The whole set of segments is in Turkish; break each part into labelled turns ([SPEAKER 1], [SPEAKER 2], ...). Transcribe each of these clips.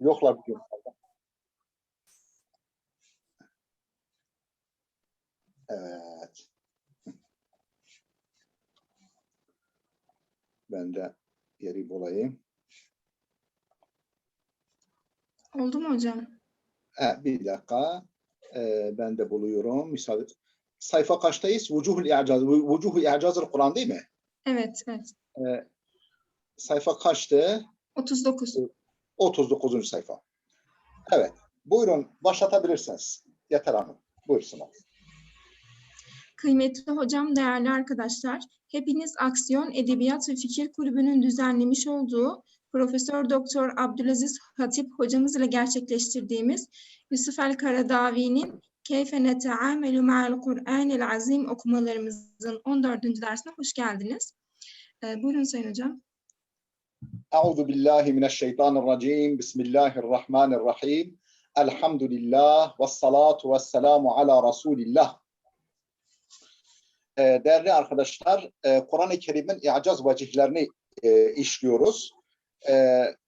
[SPEAKER 1] Yoklar bugün. Evet. Ben de yeri bulayım.
[SPEAKER 2] Oldu mu hocam?
[SPEAKER 1] Bir dakika. Ben de buluyorum. Misal, sayfa kaçtayız? Vucuhul i'caz. Vucuhul i'caz'ı Kur'an değil mi?
[SPEAKER 2] Evet, evet.
[SPEAKER 1] Sayfa kaçtı?
[SPEAKER 2] 39.
[SPEAKER 1] 39. sayfa. Evet. Buyurun başlatabilirsiniz. Yeter Hanım. Buyursunuz.
[SPEAKER 2] Kıymetli hocam, değerli arkadaşlar, hepiniz Aksiyon Edebiyat ve Fikir Kulübü'nün düzenlemiş olduğu Profesör Doktor Abdülaziz Hatip hocamız ile gerçekleştirdiğimiz Yusuf el-Karadavi'nin Keyfe neteamelu ma'al Kur'anil Azim okumalarımızın 14. dersine hoş geldiniz. Buyurun Sayın Hocam.
[SPEAKER 1] Euzu billahi mineşşeytanirracim. Bismillahirrahmanirrahim. Elhamdülillah ve salatu ve selamu ala Resulillah. Değerli arkadaşlar, Kur'an-ı Kerim'in i'caz vecihlerini işliyoruz.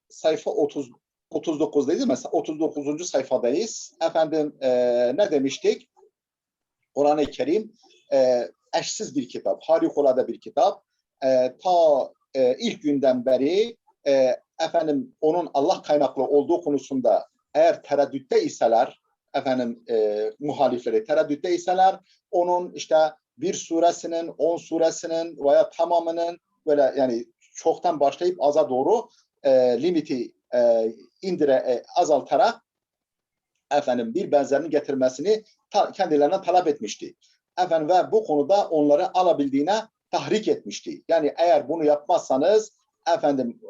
[SPEAKER 1] Sayfa 39'dayız değil mi? 39. sayfadayız. Efendim ne demiştik? Kur'an-ı Kerim eşsiz bir kitap, harikulade bir kitap. Ta ilk günden beri efendim onun Allah kaynaklı olduğu konusunda eğer tereddütte iseler, efendim muhalifleri tereddütte iseler, onun işte bir suresinin, 10 suresinin veya tamamının böyle yani çoktan başlayıp aza doğru limiti azaltarak efendim bir benzerini getirmesini kendilerinden talep etmişti. Efendim ve bu konuda onları alabildiğine tahrik etmişti. Yani eğer bunu yapmazsanız efendim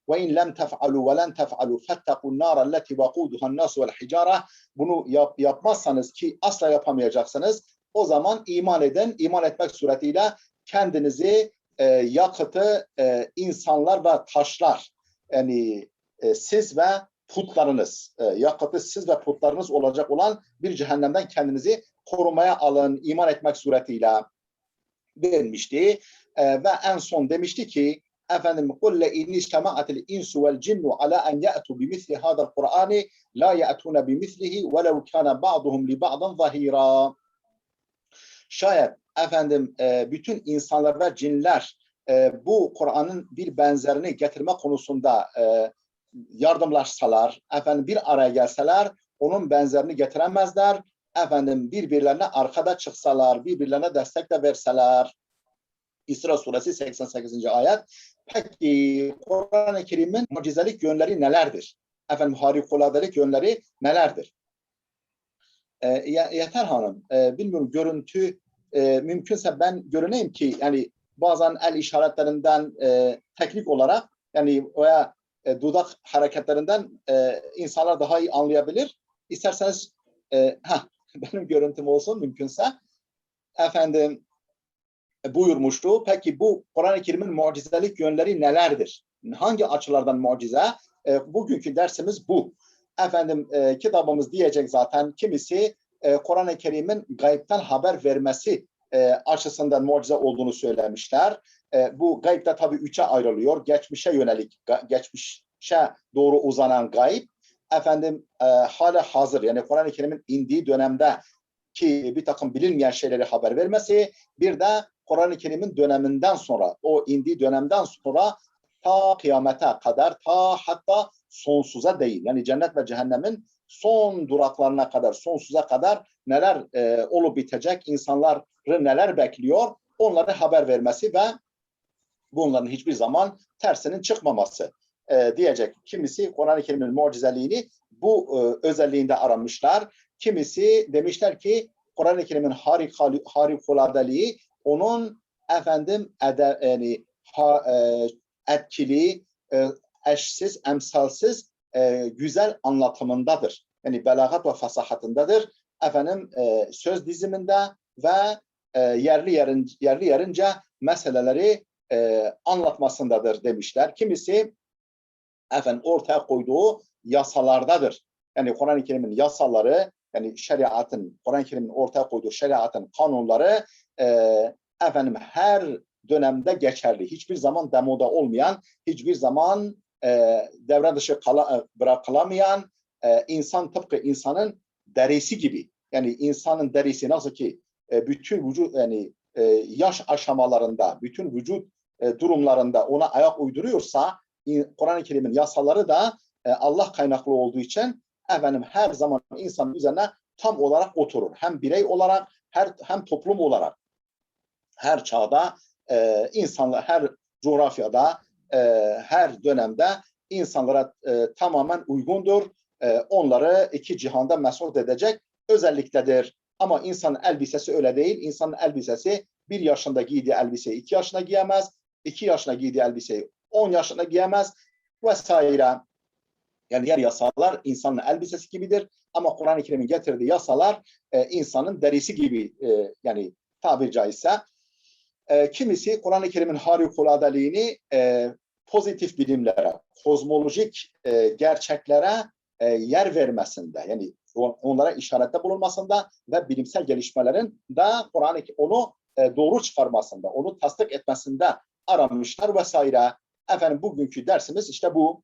[SPEAKER 1] ve in lem tef'alu ve len tef'alu fettekun nar allati vaquduha'n nas ve'l hicara, bunu yapmazsanız ki asla yapamayacaksınız. O zaman iman edin. İman etmek suretiyle kendinizi yakıtı insanlar ve taşlar, yani siz ve putlarınız, yakıtı siz ve putlarınız olacak olan bir cehennemden kendinizi korumaya alın, iman etmek suretiyle denmişti. Ve en son demişti ki efendim قُلَّ اِنِّ اجْتَمَعَتِ الْاِنْسُ وَالْجِنُّ عَلَى اَنْ يَأْتُوا بِمِثْلِ هَذَا الْقُرْآنِ لَا يَأْتُونَ بِمِثْلِهِ وَلَوْ كَانَ بَعْضُهُمْ لِبَعْضٍ ظَهِيرًا. Şayet efendim bütün insanlar ve cinler bu Kur'an'ın bir benzerini getirme konusunda yardımlaşsalar, efendim bir araya gelseler, onun benzerini getiremezler. Efendim birbirlerine arkada çıksalar, birbirlerine destek de verseler. İsra suresi 88. ayet. Peki Kur'an-ı Kerim'in mucizelik yönleri nelerdir? Efendim harikuladelik yönleri nelerdir? Yeter Hanım, bilmiyorum görüntü mümkünse ben görüneyim ki yani bazen el işaretlerinden teknik olarak yani veya dudak hareketlerinden insanlar daha iyi anlayabilir. İsterseniz benim görüntüm olsun mümkünse. Efendim buyurmuştu. Peki bu Kur'an-ı Kerim'in mucizelik yönleri nelerdir? Hangi açılardan mucize? Bugünkü dersimiz bu. Efendim kitabımız diyecek zaten kimisi Kur'an-ı Kerim'in gaybten haber vermesi açısından mucize olduğunu söylemişler. Bu gayb de tabii üçe ayrılıyor. Geçmişe yönelik, geçmişe doğru uzanan gayb. Efendim hali hazır yani Kur'an-ı Kerim'in indiği dönemde ki bir takım bilinmeyen şeyleri haber vermesi, bir de Kur'an-ı Kerim'in döneminden sonra, o indiği dönemden sonra ta kıyamete kadar, ta hatta sonsuza değil. Yani cennet ve cehennemin son duraklarına kadar, sonsuza kadar neler olup bitecek, insanları neler bekliyor, onları haber vermesi ve bunların hiçbir zaman tersinin çıkmaması diyecek. Kimisi Kur'an-ı Kerim'in mucizeliğini bu özelliğinde aramışlar. Kimisi demişler ki Kur'an-ı Kerim'in harikuladeliği onun efendim etkili, eşsiz, emsalsiz, güzel anlatımındadır. Yani belagat ve fasahatındadır. Efendim söz diziminde ve yerli yerince meseleleri anlatmasındadır demişler. Kimisi efendim ortaya koyduğu yasalardadır. Yani Kur'an-ı Kerim'in yasaları, yani şeriatın, Kur'an-ı Kerim'in ortaya koyduğu şeriatın kanunları efendim her dönemde geçerli. Hiçbir zaman demoda olmayan, hiçbir zaman devre dışı bırakılamayan, insan tıpkı insanın derisi gibi. Yani insanın derisi nasıl ki bütün vücut, yani yaş aşamalarında, bütün vücut durumlarında ona ayak uyduruyorsa, Kur'an-ı Kerim'in yasaları da Allah kaynaklı olduğu için her zaman insanın üzerine tam olarak oturur. Hem birey olarak, hem toplum olarak. Her çağda, insanlar, her coğrafyada, her dönemde insanlara tamamen uygundur. Onları iki cihanda mesut edecek özelliktedir. Ama insanın elbisesi öyle değil. İnsanın elbisesi 1 yaşında giydiği elbiseyi 2 yaşına giyemez. 2 yaşına giydiği elbiseyi 10 yaşına giyemez vesaire. Yani diğer yasalar insanın elbisesi gibidir. Ama Kur'an-ı Kerim'in getirdiği yasalar insanın derisi gibi, yani tabiri caizse. Kimisi Kur'an-ı Kerim'in harikuladeliğini pozitif bilimlere, kozmolojik gerçeklere yer vermesinde, yani onlara işarette bulunmasında ve bilimsel gelişmelerin de Kur'an-ı onu doğru çıkarmasında, onu tasdik etmesinde aramışlar vesaire. Efendim, bugünkü dersimiz işte bu.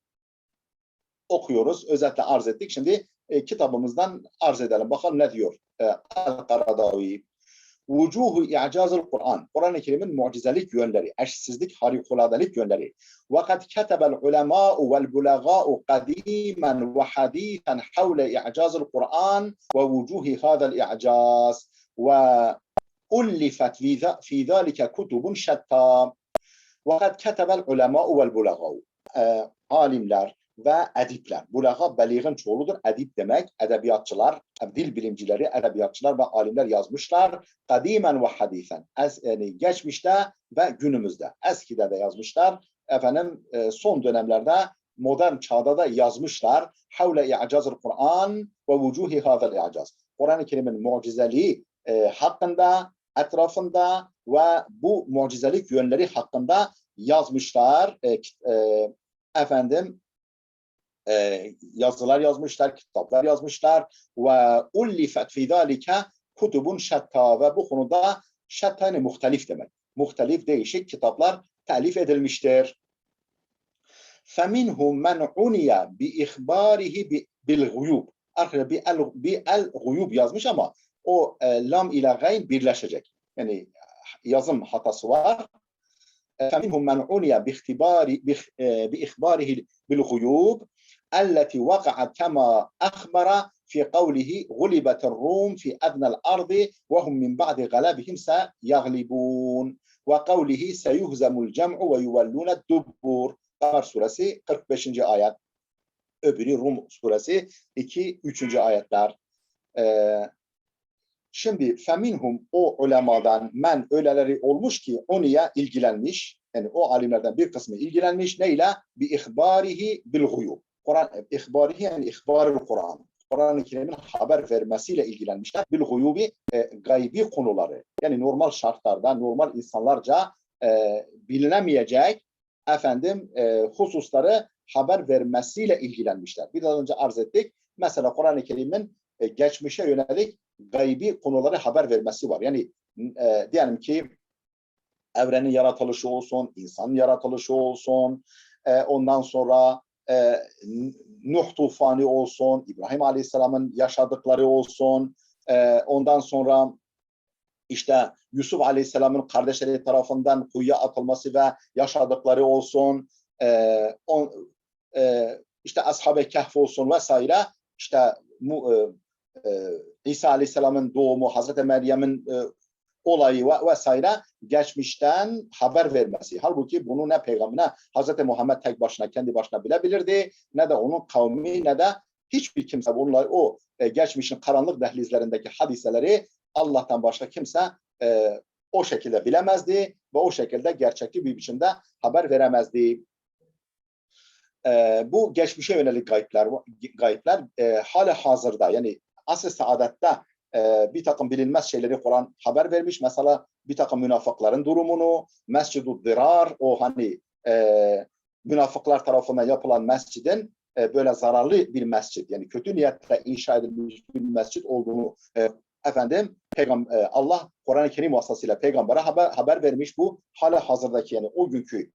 [SPEAKER 1] Okuyoruz, özetle arz ettik. Şimdi kitabımızdan arz edelim. Bakalım ne diyor El-Karadavi. Vucuhu i'cazul Kur'an. Kur'an-ı Kerim'in mucizelik yönleri, eşsizlik, harikuladelik yönleri. Ve kad ketebel ulemâ'u vel bulagâ'u kadîmen ve hadîsen havle i'cazul Kur'an ve vucuhi hâzel i'caz. Ve ullifet fî zâlike kutubun şettâ. Ve kad ketebel ulemâ'u vel bulagâ'u. Alimler ve edipler. Bulaga beliğin çoğuludur. Edip demek edebiyatçılar, dil bilimcileri, edebiyatçılar ve alimler yazmışlar. Kadimen ve hadisen. Yani geçmişte ve günümüzde. Eskide de yazmışlar. Efendim, son dönemlerde modern çağda da yazmışlar. Havle i'cazul Kur'an ve vucuhi hâzel i'caz. Kur'an-ı Kerim'in mucizeliği hakkında, etrafında ve bu mucizelik yönleri hakkında yazmışlar. Yazılar yazmışlar, kitaplar yazmışlar. Ve ullifet fi zalike kutubun şetta, ve bu konuda şetta ne muhtelif demek. Muhtelif, değişik kitaplar telif edilmiştir. فَمِنْهُمْ مَنْ عُنِيَ بِإِخْبَارِهِ بِالْغُيُوبِ. Arkada bir el-guyub yazmış ama o lam ile gayn birleşecek. Yani yazım hatası var. فَمِنْهُمْ مَنْ عُنِيَ بِإِخْبَارِهِ بِالْغُيُوبِ التي وقعت كما أخبر في قوله غلبت الروم في أدنى الأرض وهم من بعد غلبهم سيغلبون وقوله سيهزم الجمع ويولون الدبور. Kamer suresi 45. ayet. Öbürü Rum suresi 2-3. ayetler. Şimdi feminhum, o ulemadan, men öyleleri olmuş ki onunla ilgilenmiş. Yani o alimlerden bir kısmı ilgilenmiş. Neyle? Bi ihbarihi bil guyub. Kur'an ihbarihi, yani ihbarul Kur'an. Kur'an-ı Kerim'in haber vermesiyle ilgilenmişler. Bil guyubi, gaybi konuları. Yani normal şartlarda, normal insanlarca bilinemeyecek hususları haber vermesiyle ilgilenmişler. Biraz önce arz ettik. Mesela Kur'an-ı Kerim'in geçmişe yönelik gaybi konuları haber vermesi var. Yani diyelim ki evrenin yaratılışı olsun, insanın yaratılışı olsun, ondan sonra Nuh tufanı olsun, İbrahim Aleyhisselam'ın yaşadıkları olsun, ondan sonra işte Yusuf Aleyhisselam'ın kardeşleri tarafından kuyuya atılması ve yaşadıkları olsun, işte Ashab-ı Kehf olsun vesaire, işte İsa Aleyhisselam'ın doğumu, Hazreti Meryem'in olayı vesaire geçmişten haber vermesi. Halbuki bunu ne peygamber, Hazreti Muhammed tek başına, kendi başına bilebilirdi, ne de onun kavmi, ne de hiçbir kimse bunları, o geçmişin karanlık dehlizlerindeki hadiseleri Allah'tan başka kimse o şekilde bilemezdi ve o şekilde gerçekçi bir biçimde haber veremezdi. Bu geçmişe yönelik gayipler hala hazırda, yani asr-ı saadette bir takım bilinmez şeyleri Kur'an haber vermiş. Mesela bir takım münafıkların durumunu, Mescid-i Dirar, o hani münafıklar tarafından yapılan mescidin böyle zararlı bir mescid, yani kötü niyetle inşa edilmiş bir mescid olduğunu Allah Kur'an-ı Kerim vasıtasıyla peygambere haber vermiş. Bu hala hazırdaki, yani o günkü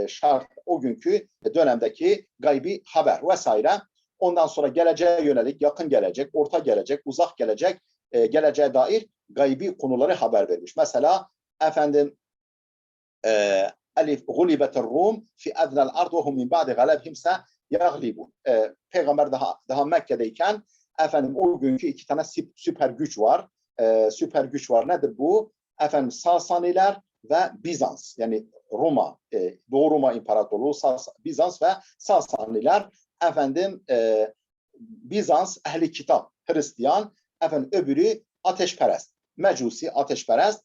[SPEAKER 1] şart, o günkü dönemdeki gaybi haber vesaire. Ondan sonra geleceğe yönelik, yakın gelecek, orta gelecek, uzak gelecek, geleceğe dair gaybi konuları haber vermiş. Mesela efendim Elif gulibetir Rum fi adnal ard ve hum min ba'di galabihim yaglibun. Peygamber daha Mekke'deyken efendim o günkü iki tane süper güç var. Süper güç var. Nedir bu? Efendim Sasaniler ve Bizans. Yani Roma, Doğu Roma İmparatorluğu, Bizans ve Sasaniler. Efendim Bizans ehli kitap, Hristiyan, efendim öbürü ateşperest, Mecusi ateşperest.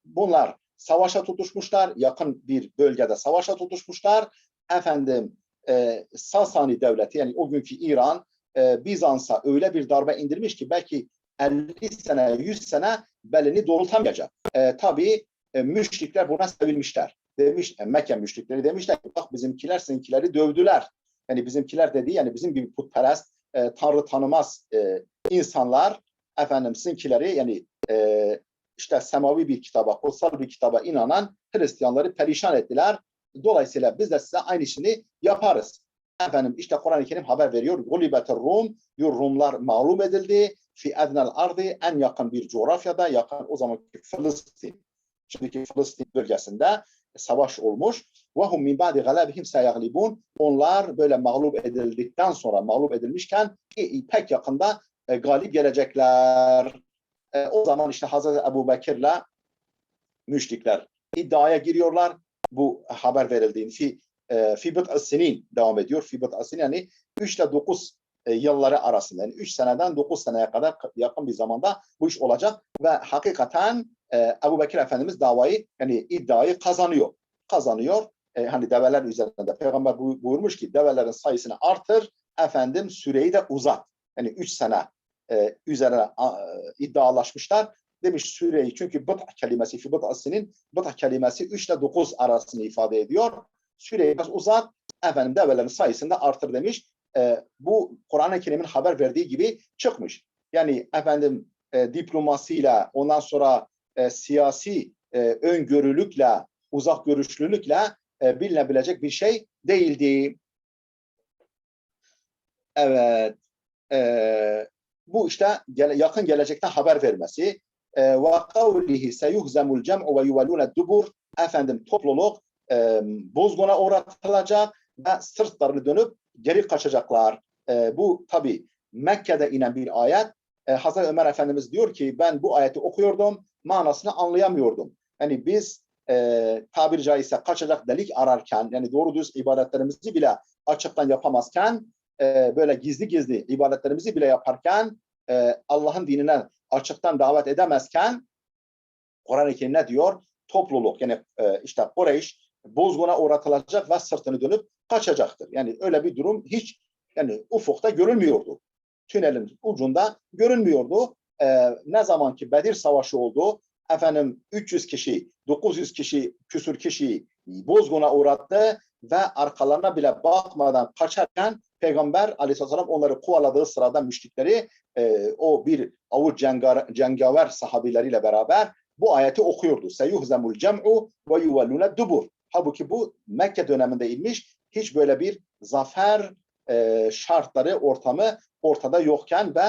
[SPEAKER 1] Bunlar savaşa tutuşmuşlar, yakın bir bölgede savaşa tutuşmuşlar. Efendim Sasani devleti, yani o günkü İran, Bizans'a öyle bir darbe indirmiş ki belki 50 sene, 100 sene belini doğrultamayacak. Tabii müşrikler buna sevilmişler. Demiş, Mekke müşrikleri demişler ki bak bizimkiler seninkileri dövdüler. Yani bizimkiler dediği, yani bizim gibi putperest, tanrı tanımaz insanlar efendim sizinkileri, yani işte semavi bir kitaba, kutsal bir kitaba inanan Hristiyanları perişan ettiler. Dolayısıyla biz de size aynı işini yaparız. Efendim işte Kur'an-ı Kerim haber veriyor. Gulibetir Rum, Rumlar mağlup edildi. Fi ednel ardı, en yakın bir coğrafyada, yakın o zamanki Filistin, şimdiki Filistin bölgesinde savaş olmuş. Ve hum min ba'di galabihim seyaglibun. Onlar böyle mağlup edildikten sonra, mağlup edilmişken pek yakında galip gelecekler. O zaman işte Hazreti Ebu Bekir'le müşrikler iddiaya giriyorlar. Bu haber verildiğini fi bid'a sinin devam ediyor. Fi bid'a sinin, yani 3 ile 9 yılları arasında, yani 3 seneden 9 seneye kadar yakın bir zamanda bu iş olacak ve hakikaten Ebu Bekir Efendimiz davayı, yani iddiayı kazanıyor. Hani develer üzerinde Peygamber buyurmuş ki develerin sayısını artır, efendim süreyi de uzat. Yani 3 sene üzerine iddialaşmışlar. Demiş süreyi, çünkü bid'a kelimesi, fi bid'a sinin, bid'a kelimesi 3 ile 9 arasını ifade ediyor. Süreyi biraz uzat, efendim develerin sayısını da artır demiş. Bu Kur'an-ı Kerim'in haber verdiği gibi çıkmış. Yani efendim diplomasiyle, ondan sonra siyasi öngörülükle, uzak görüşlülükle bilinebilecek bir şey değildi. Evet. Bu işte yakın gelecekten haber vermesi. Ve kavlihi seyuhzemul cem'u ve yuvellûne dubur. Efendim topluluk bozguna uğratılacak ve sırtlarını dönüp geri kaçacaklar. Bu tabi Mekke'de inen bir ayet. Hazreti Ömer Efendimiz diyor ki ben bu ayeti okuyordum, manasını anlayamıyordum. Yani biz tabiri caizse kaçacak delik ararken, yani doğru düz ibadetlerimizi bile açıktan yapamazken, böyle gizli gizli ibadetlerimizi bile yaparken, Allah'ın dinine açıktan davet edemezken, Kur'an-ı Kerim ne diyor? Topluluk, yani işte Kureyş bozguna uğratılacak ve sırtını dönüp kaçacaktır. Yani öyle bir durum hiç, yani ufukta görülmüyordu. Tünelin ucunda görünmüyordu. Ne zaman ki Bedir Savaşı oldu, efendim 300 kişi, 900 kişi, küsür kişi bozguna uğrattı ve arkalarına bile bakmadan kaçarken Peygamber Aleyhisselam onları kovaladığı sırada müşrikleri, o bir avuç cengaver sahabileriyle beraber bu ayeti okuyordu. Seyuhzemul cem'u ve yuvellûne dubur. Halbuki bu Mekke döneminde inmiş, hiç böyle bir zafer şartları, ortamı ortada yokken ve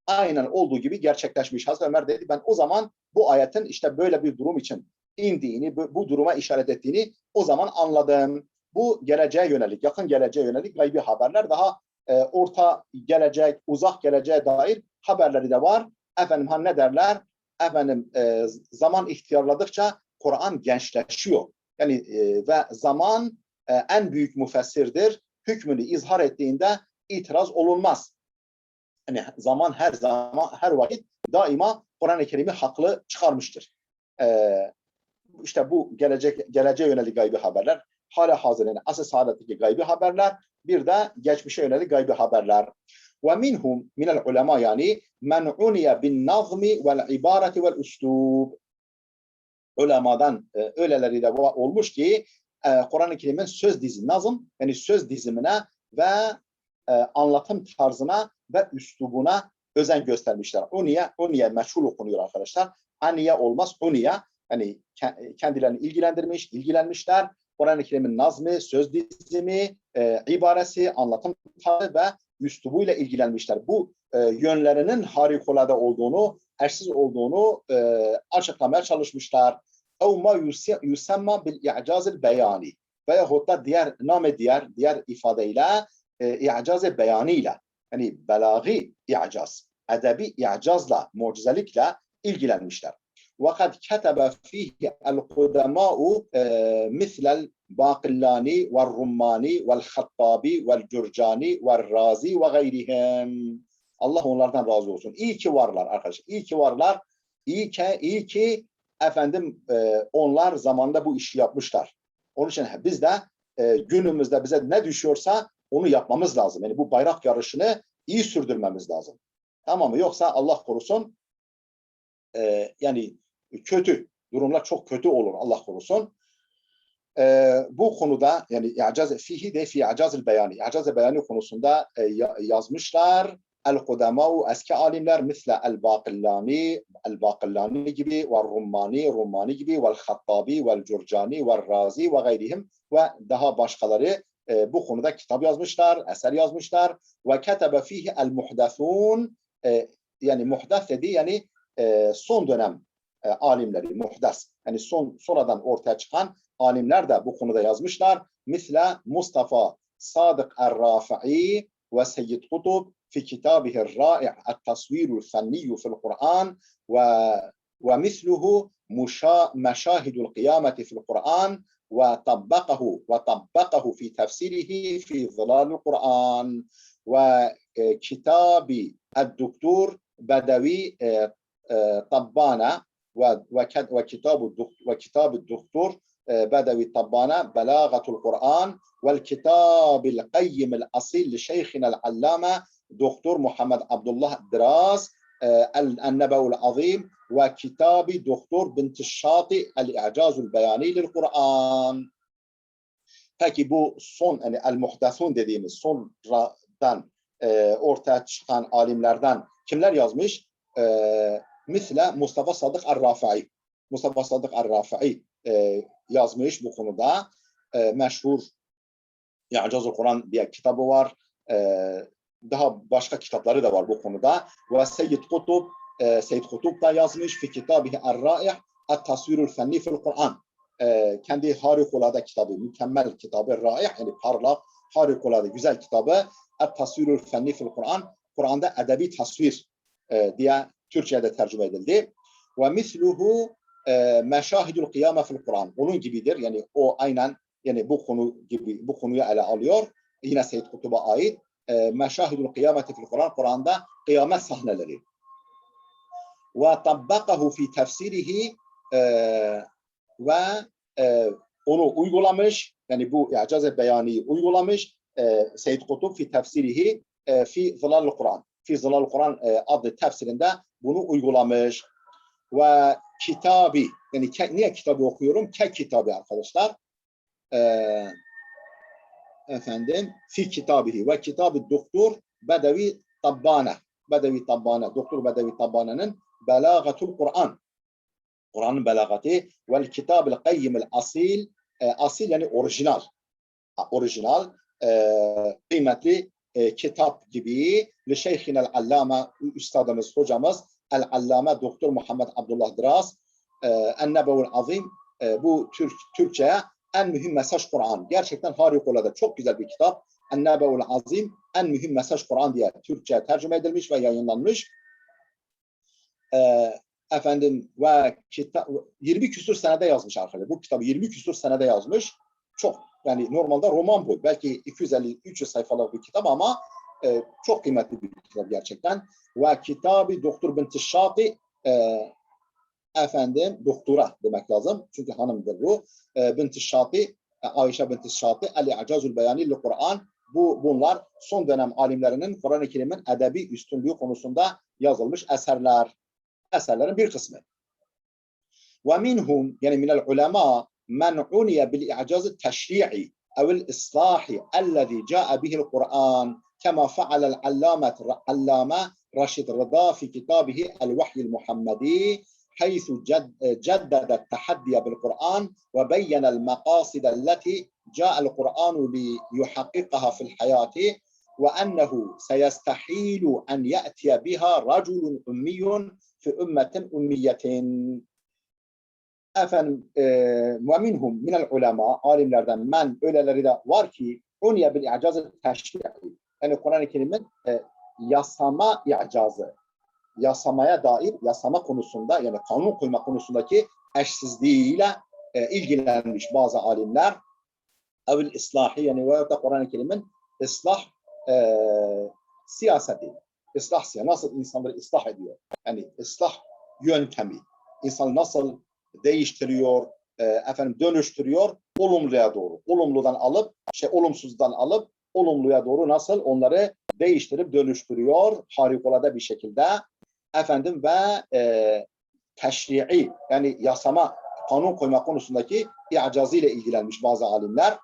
[SPEAKER 1] aynen olduğu gibi gerçekleşmiş. Hazreti Ömer dedi ben o zaman bu ayetin işte böyle bir durum için indiğini, bu duruma işaret ettiğini o zaman anladım. Bu geleceğe yönelik, yakın geleceğe yönelik gaybi haberler, daha orta gelecek, uzak geleceğe dair haberleri de var. Efendim ne derler? Efendim zaman ihtiyarladıkça Kur'an gençleşiyor. Yani ve zaman en büyük müfessirdir. Hükmünü izhar ettiğinde itiraz olunmaz. Yani zaman her vakit daima Kur'an-ı Kerim'i haklı çıkarmıştır. İşte bu geleceğe yönelik gaybi haberler, hala hazır, yani asr-ı saadetteki gaybi haberler, bir de geçmişe yönelik gaybi haberler. Ve minhum minel ulema, yani men uniye bin nazmi vel ibareti vel üslub. Ulemadan öyleleri de olmuş ki Kur'an-ı Kerim'in söz dizimi, nazım, yani söz dizimine ve anlatım tarzına ve üslubuna özen göstermişler. Uniye meşhur okunuyor arkadaşlar. Aniye olmaz, uniye, hani kendilerini ilgilenmişler. Kur'an-ı Kerim'in nazmı, söz dizimi, ibaresi, anlatım tarzı ve üslubuyla ilgilenmişler. Bu yönlerinin harikulade olduğunu, eşsiz olduğunu açıklamaya çalışmışlar. اَوْ مَا يُسَمَّى بِالْاِعْجَازِ الْبَيَانِ veyahut da diğer ifadeyle i'caz-ı beyaniyle, yani belagi i'caz, edebi i'cazla, mucizelikle ilgilenmişler. وَقَدْ كَتَبَ ف۪يهِ الْقُدَمَاءُ مِثْلَ الْبَاقِلَّانِ وَالرُّمَّانِ وَالْخَطَّابِ وَالْجُرْجَانِ وَالرَّازِي وَغَيْرِهِمْ. Allah onlardan razı olsun. İyi ki varlar arkadaşlar. İyi ki varlar. İyi ki efendim onlar zamanında bu işi yapmışlar. Onun için biz de günümüzde bize ne düşüyorsa onu yapmamız lazım. Yani bu bayrak yarışını iyi sürdürmemiz lazım. Tamam mı? Yoksa Allah korusun yani kötü durumlar çok kötü olur, Allah korusun. Bu konuda yani i'caz fihi de fi i'caz-ı beyani. İ'caz-ı beyani konusunda yazmışlar. El-Kudemâ'u eski alimler misle el-Baqillani gibi ve Rummani gibi ve el-Hattabi ve el-Curcani ve el-Razi ve gayrihim ve daha başkaları bu konuda kitap yazmışlar, eser yazmışlar. Ve ketebe fihi el-muhdathun yani muhdath dedi yani son dönem alimleri, muhdas yani sonradan ortaya çıkan alimler de bu konuda yazmışlar. Misla Mustafa Sadık Er-Rafi'i ve Seyyid Kutub في كتابه الرائع التصوير الفني في القرآن ومثله مشاهد القيامة في القرآن وطبقه في تفسيره في ظلال القرآن وكتاب الدكتور بدوي طبانة وكتاب الدكتور بدوي طبانة بلاغة القرآن والكتاب القيم الأصيل لشيخنا العلامة دكتور محمد عبد الله دراز النبوي العظيم وكتاب دكتور بنت الشاطئ الإعجاز البياني للقرآن. Peki bu son yani el-muhdasun dediğimiz sonradan ortaya çıkan alimlerden kimler yazmış? Mesela Mustafa Sadık Er-Rafi'i. Mustafa Sadık Er-Rafi'i yazmış bu konuda. Meşhur İ'caz-ı Kur'an diye kitabı var. Daha başka kitapları da var bu konuda. Ve Seyyid Kutub da yazmış fi kitabihi Er-Ra'ih et-Tasvirul Fenni fil Kur'an. Kendi harikulade kitabı, mükemmel kitabı Er-Ra'ih yani parlak, harikulade güzel kitabı et-Tasvirul Fenni fil Kur'an. Kur'an'da edebi tasvir diye Türkçe'de tercüme edildi. Ve misluhu meşahidul kıyame fil Kur'an. Onun gibidir. Yani o aynen yani bu konu gibi bu konuyu ele alıyor. Yine Seyyid Kutub'a ait. Meşahidul kıyameti fil Kur'an. Kur'an'da kıyamet sahneleri. Ve tabbakahu fi tefsirihi ve onu uygulamış. Yani bu i'caz-ı beyaniyi uygulamış. Seyyid Kutub fi tefsirihi fi Zilalul Kur'an. Fi Zilalul Kur'an adlı tefsirinde bunu uygulamış. Ve kitabı yani niye kitabı okuyorum? Kitabı arkadaşlar. Efendim fi kitabihi ve kitabı doktor Bedevi Tabbane. Doktor Bedevi Tabbane'nin Belagatul Kur'an. Kur'an'ın belagatı ve kitab-ı kayyim asil asil yani orijinal kıymetli kitap gibi li şeyhinel allame üstadımız hocamız el-allame Doktor Muhammed Abdullah Dras en-Nebevul Azim bu Türkçe'ye en mühim mesaj Kur'an. Gerçekten harikulade çok güzel bir kitap. En-Nebevul Azim en mühim mesaj Kur'an diye Türkçe'ye tercüme edilmiş ve yayınlanmış. Efendim ve kitap 20 küsur senede yazmış arkadaşlar. Bu kitabı 20 küsur senede yazmış. Çok yani normalde roman boyu. Belki 250-300 sayfalık bir kitap ama çok kıymetli bir kitap gerçekten. Ve kitabı Doktor Binti Şati efendim doktora demek lazım. Çünkü hanımdır bu. Binti Şati Ayşe Binti Şati El-İ'cazul Beyani Kur'an. Bunlar son dönem alimlerinin Kur'an-ı Kerim'in edebi üstünlüğü konusunda yazılmış eserlerin bir kısmı. Ve minhum yani minel ulema men uniye bil i'caz teşri'i ev'l islahi ellezî câe bihil Kur'an kema fe'alel allame Raşid Rıda fi kitabihi el-Vahyil Muhammedi حيث جدد التحدي بالقرآن وبين المقاصد التي جاء القرآن ليحققها في الحياة وأنه سيستحيل أن يأتي بها رجل أمي في أمة أمية. Efendim ve minhum minel ulema, alimlerden men öyleleri de var ki uniye bil i'cazı teşri'i. Yani Kur'an-ı Kerim'in yasama i'cazı, yasamaya dair, yasama konusunda yani kanun koyma konusundaki eşsizliğiyle ilgilenmiş bazı alimler. Evil islahi yani veyahut da Kur'an-ı Kerim'in ıslah siyaseti, ıslah siyaseti, nasıl insanları ıslah ediyor? Yani ıslah yöntemi, insanı nasıl değiştiriyor, dönüştürüyor olumluya doğru. Olumludan alıp, olumsuzdan alıp olumluya doğru nasıl onları değiştirip dönüştürüyor harikulade bir şekilde. Ve teşri'i yani yasama, kanun koyma konusundaki i'cazı ile ilgilenmiş bazı alimler.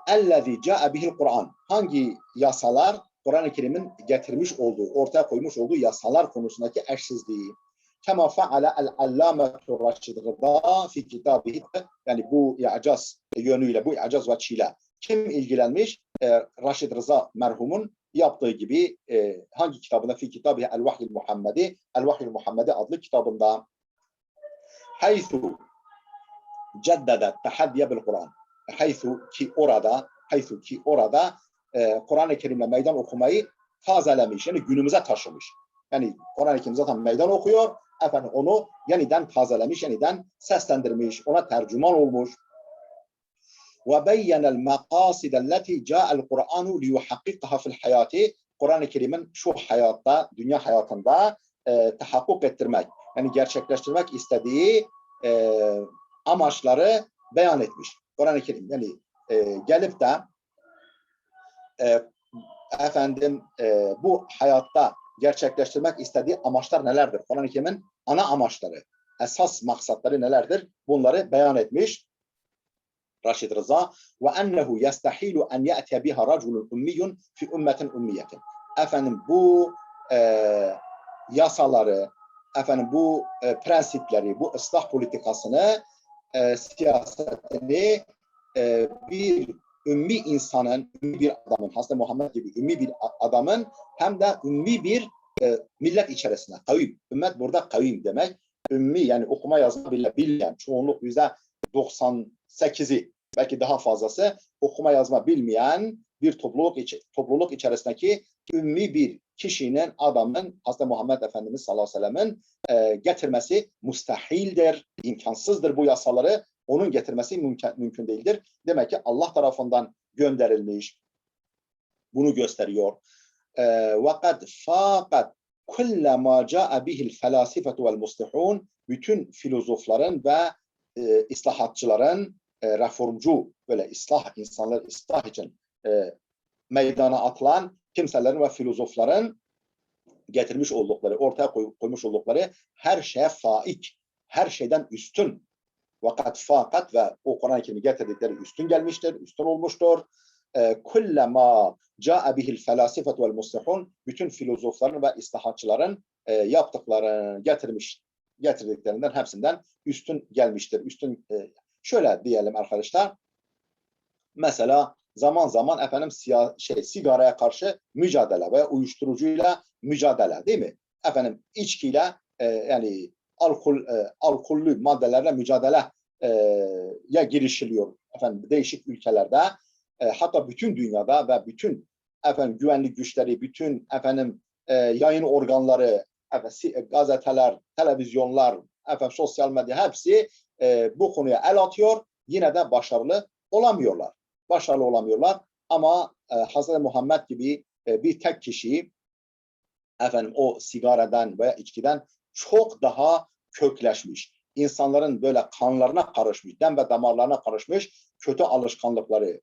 [SPEAKER 1] Ellezî câe bihil Kur'an. Hangi yasalar? Kur'an-ı Kerim'in getirmiş olduğu, ortaya koymuş olduğu yasalar konusundaki eşsizliği. Kema faale el-allametu Raşid Rıza fi kitabihi. Yani bu i'caz yönüyle, bu i'caz veçhiyle kim ilgilenmiş? Raşid Rıza merhumun yaptığı gibi hangi kitabında? Fi kitabihi el-Vahyil Muhammedi. El-Vahyil Muhammedi adlı kitabında. Haythu ceddede tehaddiye bil Kur'an. Haythu ki orada Kur'an-ı Kerim'le meydan okumayı tazelemiş. Yani günümüze taşımış. Yani Kur'an-ı Kerim zaten meydan okuyor. Onu yeniden tazelemiş, yeniden seslendirmiş. Ona tercüman olmuş. Ve beyyenel maqasidelleti ca'el Kur'anu liyuhakkikaha fil hayati. Kur'an-ı Kerim'in şu hayatta, dünya hayatında tahakkuk ettirmek, yani gerçekleştirmek istediği amaçları beyan etmiş. Kur'an-ı Kerim yani gelip de bu hayatta gerçekleştirmek istediği amaçlar nelerdir? Kur'an-ı Kerim'in ana amaçları, esas maksatları nelerdir? Bunları beyan etmiş Raşid Rıza. Ve ennehu yestahilu en ye'tiye biha raculun ummiyun fi ümmetin ummiyetin. Bu yasaları, bu prensipleri, bu ıslah politikasını, siyasetini bir ümmi insanın, ümmi bir adamın, Hazreti Muhammed gibi ümmi bir adamın hem de ümmi bir millet içerisinde, kavim. Ümmet burada kavim demek. Ümmi yani okuma yazma bilmeyen, çoğunluk %98'i belki daha fazlası okuma yazma bilmeyen bir topluluk içerisindeki ümmi bir kişinin, adamın, Hazreti Muhammed Efendimiz sallallahu aleyhi ve sellem'in getirmesi müstahildir, imkansızdır bu yasaları. Onun getirmesi mümkün değildir. Demek ki Allah tarafından gönderilmiş. Bunu gösteriyor. وَقَدْ فَاقَدْ كُلَّ مَا جَاءَ بِهِ الْفَلَاسِفَةُ وَالْمُصْلِحُونَ. Bütün filozofların ve islahatçıların, reformcu, böyle insanları ıslah için meydana atılan kimselerin ve filozofların getirmiş oldukları, ortaya koymuş oldukları her şeye faik, her şeyden üstün. Vakat fakat ve o Kur'an-ı Kerim'i getirdikleri üstün gelmiştir, üstün olmuştur. Kullama ca'a bihil felasifetu vel muslihun. Bütün filozofların ve islahatçıların yaptıkları, getirdiklerinden hepsinden üstün gelmiştir. Üstün şöyle diyelim arkadaşlar. Mesela zaman zaman sigaraya karşı mücadele ve uyuşturucuyla mücadele, değil mi? İçkiyle yani alkollü maddelerle mücadeleye girişiliyor değişik ülkelerde, hatta bütün dünyada ve bütün güvenlik güçleri, bütün yayın organları, gazeteler, televizyonlar, sosyal medya hepsi bu konuya el atıyor. Yine de başarılı olamıyorlar. Ama Hazreti Muhammed gibi bir tek kişi o sigaradan veya içkiden çok daha kökleşmiş, insanların böyle kanlarına karışmış, dem ve damarlarına karışmış kötü alışkanlıkları,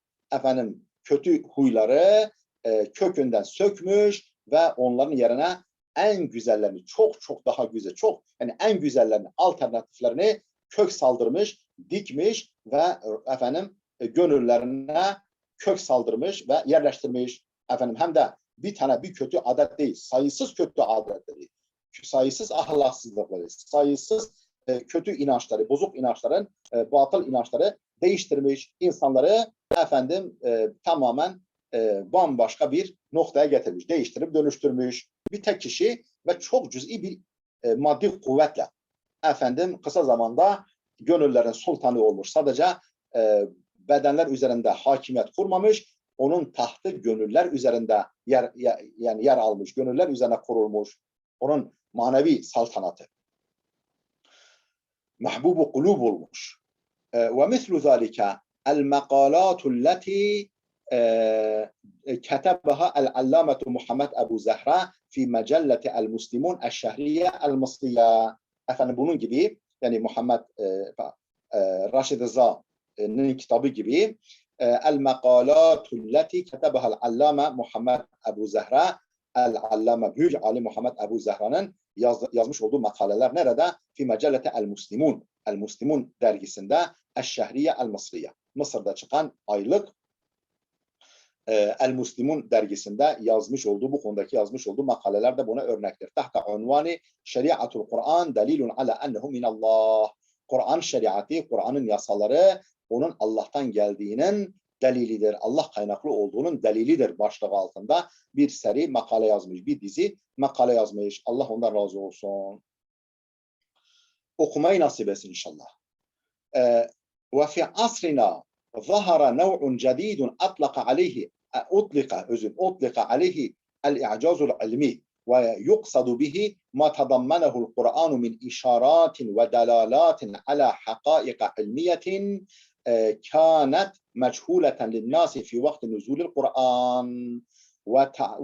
[SPEAKER 1] kötü huyları kökünden sökmüş ve onların yerine en güzellerini, çok daha güzel, en güzellerini, alternatiflerini kök saldırmış, dikmiş ve gönüllerine kök saldırmış ve yerleştirmiş. Hem de bir kötü adet değil, sayısız kötü adetleri, sayısız ahlaksızlıkları, sayısız kötü inançları, bozuk inançların, batıl inançları değiştirmiş, insanları tamamen bambaşka bir noktaya getirmiş, değiştirip dönüştürmüş. Bir tek kişi ve çok cüz'i bir maddi kuvvetle kısa zamanda gönüllerin sultanı olmuş. Sadece bedenler üzerinde hakimiyet kurmamış, onun tahtı gönüller üzerinde yer almış, gönüller üzerine kurulmuş. Onun manevi saltanatı. Mahbubu kulub olmuş. Ve mislu zalika el maqalatu allati كتبها العلامة محمد أبو زهرة في مجلة المسلمون الشهرية المصرية. Bunun gibi yani Muhammed Raşid Rıza'nın kitabı gibi el maqalatu allati katabaha el-allame Muhammed Ebu Zehra, el-allame büyük alim Muhammed Ebu Zehra'nın yazmış olduğu makaleler nerede? Fi mecellete el-Muslimun. El-Muslimun dergisinde Eş-Şehriye el-Mısriye. Mısır'da çıkan aylık El-Muslimun dergisinde bu konudaki yazmış olduğu makaleler de buna örnektir. Tahta unvani şeriatul Kur'an delilun ala ennehu minallah. Kur'an şeriatı, Kur'an'ın yasaları onun Allah'tan geldiğinin delilidir. Allah kaynaklı olduğunun delilidir başlığı altında bir seri makale yazmış, bir dizi makale yazmış. Allah ondan razı olsun. Okumayı nasip etsin inşallah. Ve fi asrina zahara nev'un cedidun أطلق عليه الإعجاز العلمي ويقصد به ما تضمنه القرآن من إشارات ودلالات على حقائق علمية كانت مجهولة للناس في وقت نزول القرآن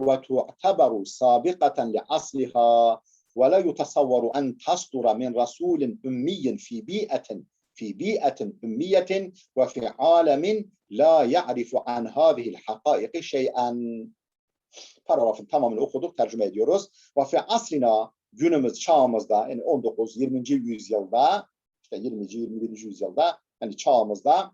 [SPEAKER 1] وتعتبر سابقة لعصرها ولا يتصور أن تصدر من رسول أمي في بيئة أمية وفي عالم la ya'rifu an hadihil haqaiqi şey'en. Paragrafın tamamını okuduk, tercüme ediyoruz. Ve fi asrina, günümüz, çağımızda, yani 19-20. yüzyılda, işte 20. 21. yüzyılda, yani çağımızda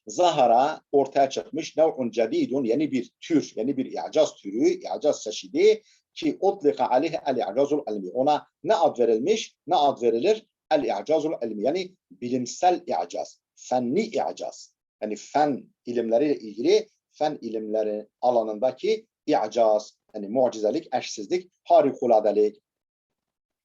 [SPEAKER 1] zahara ortaya çıkmış nev'un cedidun, yeni bir tür, yeni bir i'caz türü, i'caz çeşidi ki utlika aleyhi el-i'cazul ilmi. Ona ne ad verilmiş, ne ad verilir? El-i'cazul ilmi, yani bilimsel i'caz, fenni i'caz. Yani fen ilimleriyle ilgili fen ilimleri alanındaki i'caz, yani mucizelik, eşsizlik, harikuladelik.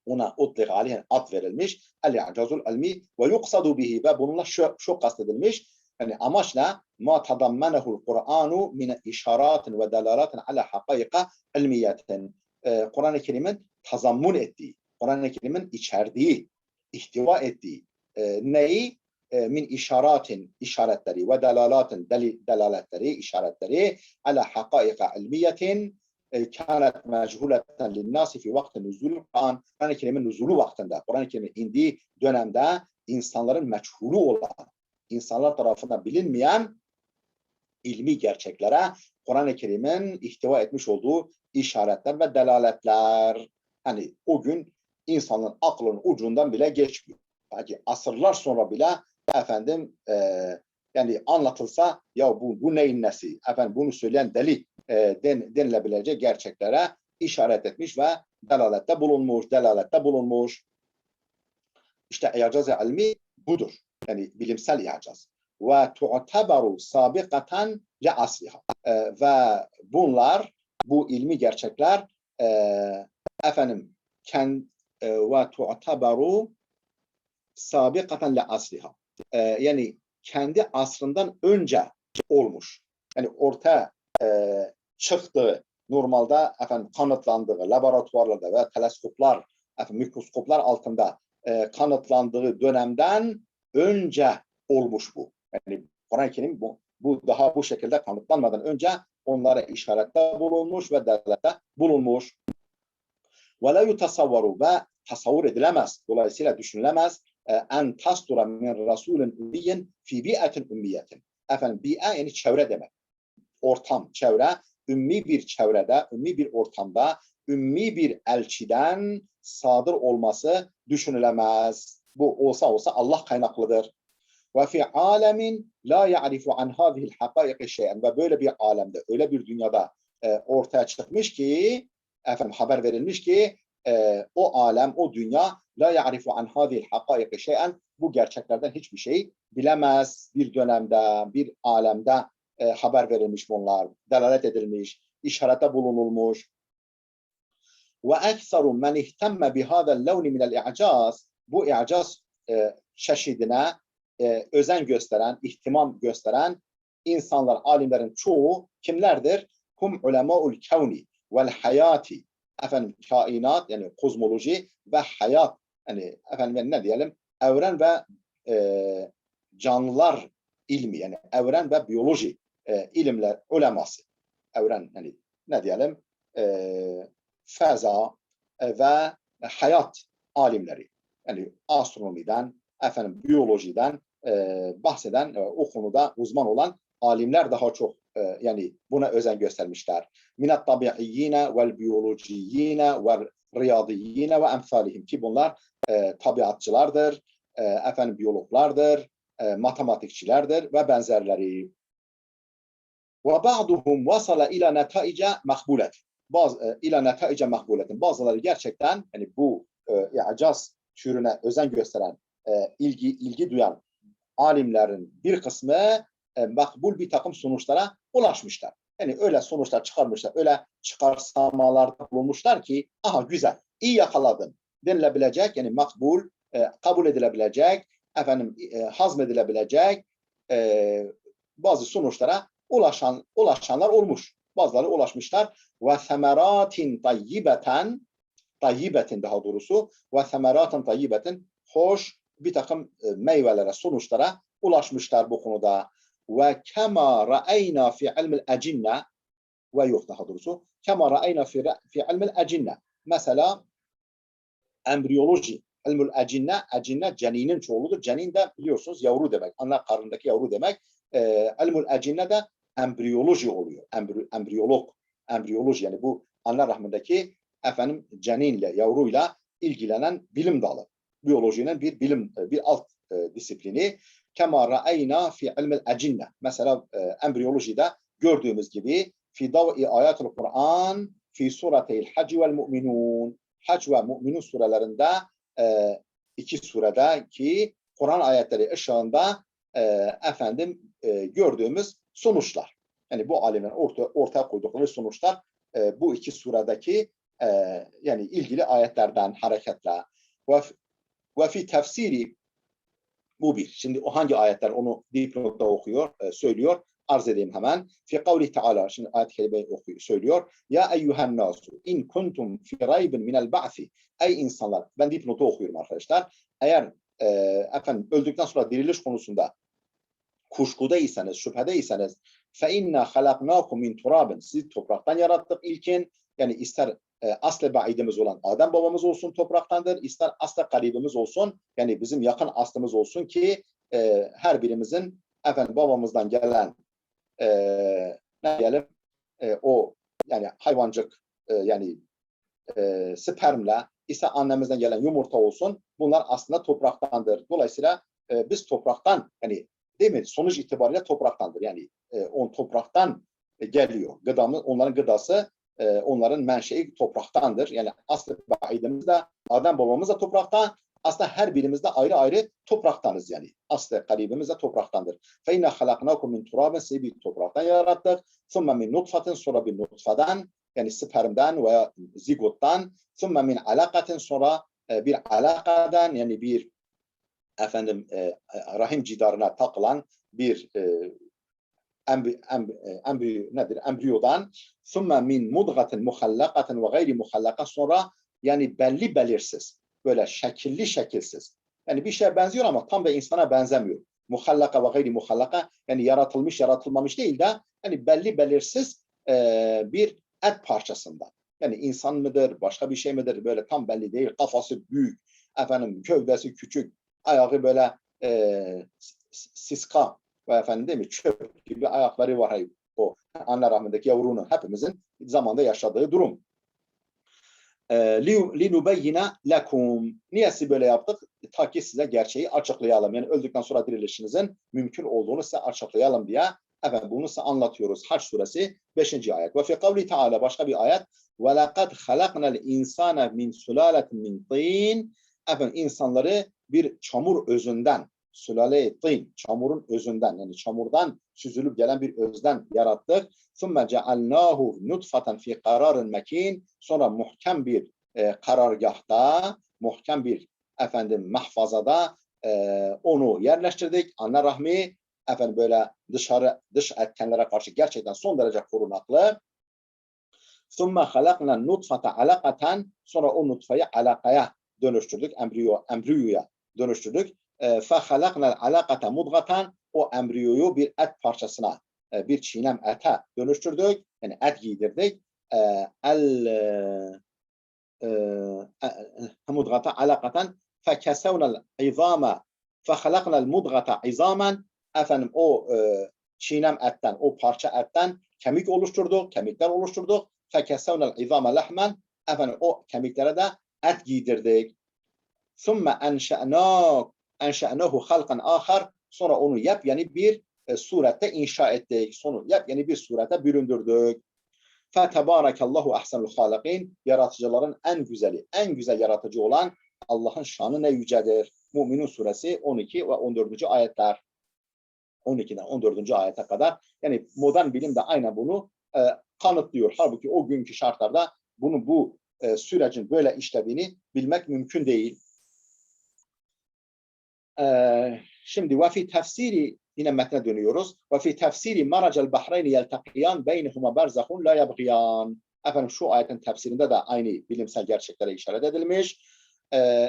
[SPEAKER 1] Ona utliq aleyhen ad verilmiş. El-i'cazul ilmi ve yuqsadu bihi ve bununla şu kastedilmiş. Yani amaçla ma tadammenehu'l Kur'anu min işaratin ve delalatin ala haqaiqa ilmiyetin. Kur'an-ı Kerim'in tazammun ettiği, Kur'an-ı Kerim'in içerdiği, ihtiva ettiği neyi? Min işaratin, işaretleri ve delalatin, delaletleri, işaretleri ala haqaiqa ilmiyetin kânet mechuleten linnâsi fi vakti nuzulü Kur'an. Kur'an-ı Kerim'in nuzulu vaktinde, Kur'an-ı Kerim'in indiği dönemde insanların meçhulü olan, insanlar tarafından bilinmeyen ilmi gerçeklere Kur'an-ı Kerim'in ihtiva etmiş olduğu işaretler ve delaletler. Hani o gün insanın aklının ucundan bile geçmiyor. Belki asırlar sonra bile yani anlatılsa ya bu neyin nesi? Bunu söyleyen deli denilebilecek gerçeklere işaret etmiş ve delalette bulunmuş. İşte i'caz-ı ilmi budur. Yani bilimsel i'caz. Ve tu'tabaru sabiqatan li asliha. Ve bu ilmi gerçekler ve tu'tabaru sabiqatan li asliha. Yani kendi asrından önce olmuş. Yani ortaya çıktığı, normalde kanıtlandığı laboratuvarlarda ve teleskoplar, mikroskoplar altında kanıtlandığı dönemden önce olmuş bu. Yani Kur'an-ı Kerim bu daha bu şekilde kanıtlanmadan önce onlara işarette bulunmuş ve delilette bulunmuş. Ve la yutasavvaru ve tasavvur edilemez. Dolayısıyla düşünülemez. En tasdura min rasulin ümmiyin fi bi'atin ümmiyetin. Bi'a yani çevre demek. Ortam, çevre. Ümmi bir çevrede, ümmi bir ortamda, ümmi bir elçiden sadır olması düşünülemez. Bu olsa Allah kaynaklıdır. Ve fi alemin la ya'rifu an hadihil haqaiqi şey'en. Ve böyle bir alemde, öyle bir dünyada ortaya çıkmış ki, haber verilmiş ki o alem, o dünya la ya'rifu an hadhihi haqaiqi şey'en, bu gerçeklerden hiçbir şey bilemez. Bir dönemde, bir alemde haber verilmiş bunlar, delalet edilmiş, işarete bulunulmuş. Ve ekseru men ihtemme bihadel levni minel i'caz, bu i'caz çeşidine özen gösteren, ihtimam gösteren insanlar, alimlerin çoğu kimlerdir? Hum ulemâul kevni vel hayati, efendim kainat yani kozmoloji ve hayat, yani efendim ne diyelim, evren ve canlılar ilmi, yani evren ve biyoloji ilimler uleması. Evren yani ne diyelim, feza ve hayat alimleri, yani astronomiden, efendim biyolojiden bahseden, o konuda uzman olan alimler daha çok yani buna özen göstermişler. Minat tabiiyyine vel biyolojiyyine vel riyadiyyine ve emsalihim, ki bunlar tabiatçılardır, efendim biyologlardır, matematikçilerdir ve benzerleri. Ve ba'duhum vasala ila netaice makbulet. İla netaice makbuletin. Bazıları gerçekten yani bu i'caz türüne özen gösteren, ilgi duyan alimlerin bir kısmı makbul bir takım sonuçlara ulaşmışlar. Yani öyle sonuçlar çıkarmışlar, öyle çıkarsamalarda bulunmuşlar ki aha güzel, iyi yakaladın denilebilecek, yani makbul, kabul edilebilecek, efendim hazmedilebilecek bazı sonuçlara ulaşanlar olmuş. Bazıları ulaşmışlar. Ve semeratin tayyibetin daha doğrusu ve semeratin tayyibetin, hoş bir takım meyvelere, sonuçlara ulaşmışlar bu konuda. Ve kema ra'ayna fi ilmil ecinne, ve yok daha doğrusu kema ra'ayna fi ilmil ecinne. Mesela embriyoloji, ilmül ecinne, ecinne ceninin çoğuludur. Cenin de biliyorsunuz yavru demek. Anne karnındaki yavru demek. İlmül ecinne de embriyoloji oluyor. Embriyoloji yani bu anne rahmindeki efendim ceninle, yavruyla ilgilenen bilim dalı. Biyolojinin bir bilim, bir alt disiplini. Kema ra'ayna fi ilmil ecinne. Mesela embriyolojide gördüğümüz gibi fi dav'i ayatul Kur'an fi sureteyl hac vel mu'minun. Hac ve Mü'minun surelerinde iki surede ki Kur'an ayetleri ışığında efendim gördüğümüz sonuçlar. Yani bu alimlerin ortaya koydukları sonuçlar bu iki suredeki yani ilgili ayetlerden hareketle ve fi tefsiri, bu bir. Şimdi o hangi ayetler, onu dipnotta söylüyor. Arz edeyim hemen. Fi kavli Teala, şimdi ayet-i kerimeyi söylüyor. Ya eyyühen nasu in kuntum fi raybin minel ba'si. Ey insanlar, ben dipnotu okuyorum arkadaşlar. Eğer efendim öldükten sonra diriliş konusunda kuşkudaysanız, şüphedeysanız fe inna halaknakum min turabin. Sizi topraktan yarattık ilkin. Yani ister asle baidimiz olan Adem babamız olsun topraktandır, ister asle karibimiz olsun, yani bizim yakın aslımız olsun ki her birimizin efendim babamızdan gelen ne diyelim o yani hayvancık yani spermle, ise annemizden gelen yumurta olsun, bunlar aslında topraktandır. Dolayısıyla biz topraktan, yani değil mi? Sonuç itibariyle topraktandır. Yani on topraktan geliyor. Gıdamız, onların gıdası, onların menşei topraktandır. Yani aslı baidimiz de, Adem babamız da topraktan. Aslında her birimiz de ayrı ayrı topraktanız yani. Aslı karibimiz de topraktandır. Fe inna halaknakum min turabin, sizi bir topraktan yarattık. Sonra min nutfatin, sonra bir nutfadan, yani spermden veya zigottan. Sonra min alakatin, sonra bir alakadan, yani bir efendim rahim cidarına takılan bir embriyodan, sonra min mudgatin muhallakatin ve gayri muhallaka, sonra yani belli belirsiz, böyle şekilli şekilsiz. Yani bir şeye benziyor ama tam da insana benzemiyor. Muhallaka ve gayri muhallaka, yani yaratılmış yaratılmamış değil de yani belli belirsiz bir et parçasında. Yani insan mıdır, başka bir şey midir, böyle tam belli değil. Kafası büyük, efendim gövdesi küçük, ayağı böyle siska ve efendim değil mi, çöp gibi ayakları var. O anne rahmindeki yavrunun, hepimizin zamanda yaşadığı durum. Linubeyyine lekum. Niyesi böyle yaptık? Ta ki size gerçeği açıklayalım. Yani öldükten sonra dirilişinizin mümkün olduğunu size açıklayalım diye Efendim bunu size anlatıyoruz. Haç suresi 5. ayet. Ve fi kavli Teala başka bir ayet. Ve lekad halaknal insana min sulaletin min tin. Efendim insanları bir çamur özünden, sülale-i tin, çamurun özünden, yani çamurdan süzülüp gelen bir özden yarattık. ثُمَّ جَعَلْنَاهُ نُطْفَةً فِي قَرَارٍ مَك۪ينٍ. Sonra muhkem bir karargahta, muhkem bir mahfazada onu yerleştirdik. Anne rahmi böyle dış etkenlere karşı gerçekten son derece korunaklı. ثُمَّ خَلَقْنَا النُّطْفَةَ عَلَقَةً. Sonra o nutfayı alakaya dönüştürdük, embriyoya dönüştürdük. فَخَلَقْنَا الْعَلَقَةَ مُضْغَةً. O embriyoyu bir et parçasına, bir çiğnem ete dönüştürdük. Yani et giydirdik. مُضْغَةً عَلَقَةً فَكَسَوْنَا الْعِظَامَ فَخَلَقْنَا الْمُضْغَةَ عِظَامًا. O çiğnem etten, o parça etten kemik oluşturduk, kemikler oluşturduk. فَكَسَوْنَا الْعِظَامَ لَحْمًا. O kemiklere de et giydirdik. ثُمَّ اَنْشَأْنَاهُ خَلْقًا آخَرٍ. Sonra onu yepyeni bir surette inşa ettik. Sonra yepyeni bir surete büründürdük. فَتَبَارَكَ اللّٰهُ اَحْسَنُ الْخَالِقِينَ. Yaratıcıların en güzeli, en güzel yaratıcı olan Allah'ın şanı ne yücedir. Müminun suresi 12 ve 14. ayetler. 12'den 14. ayete kadar. Yani modern bilim de aynen bunu kanıtlıyor. Halbuki o günkü şartlarda bu sürecin böyle işlediğini bilmek mümkün değil. Şimdi ve fi tefsiri, yine metne dönüyoruz. Ve fi tefsiri maracel bahreyni yeltakiyan beynehuma berzahun la yabgiyan. Efendim şu ayetin tefsirinde de aynı bilimsel gerçeklere işaret edilmiş.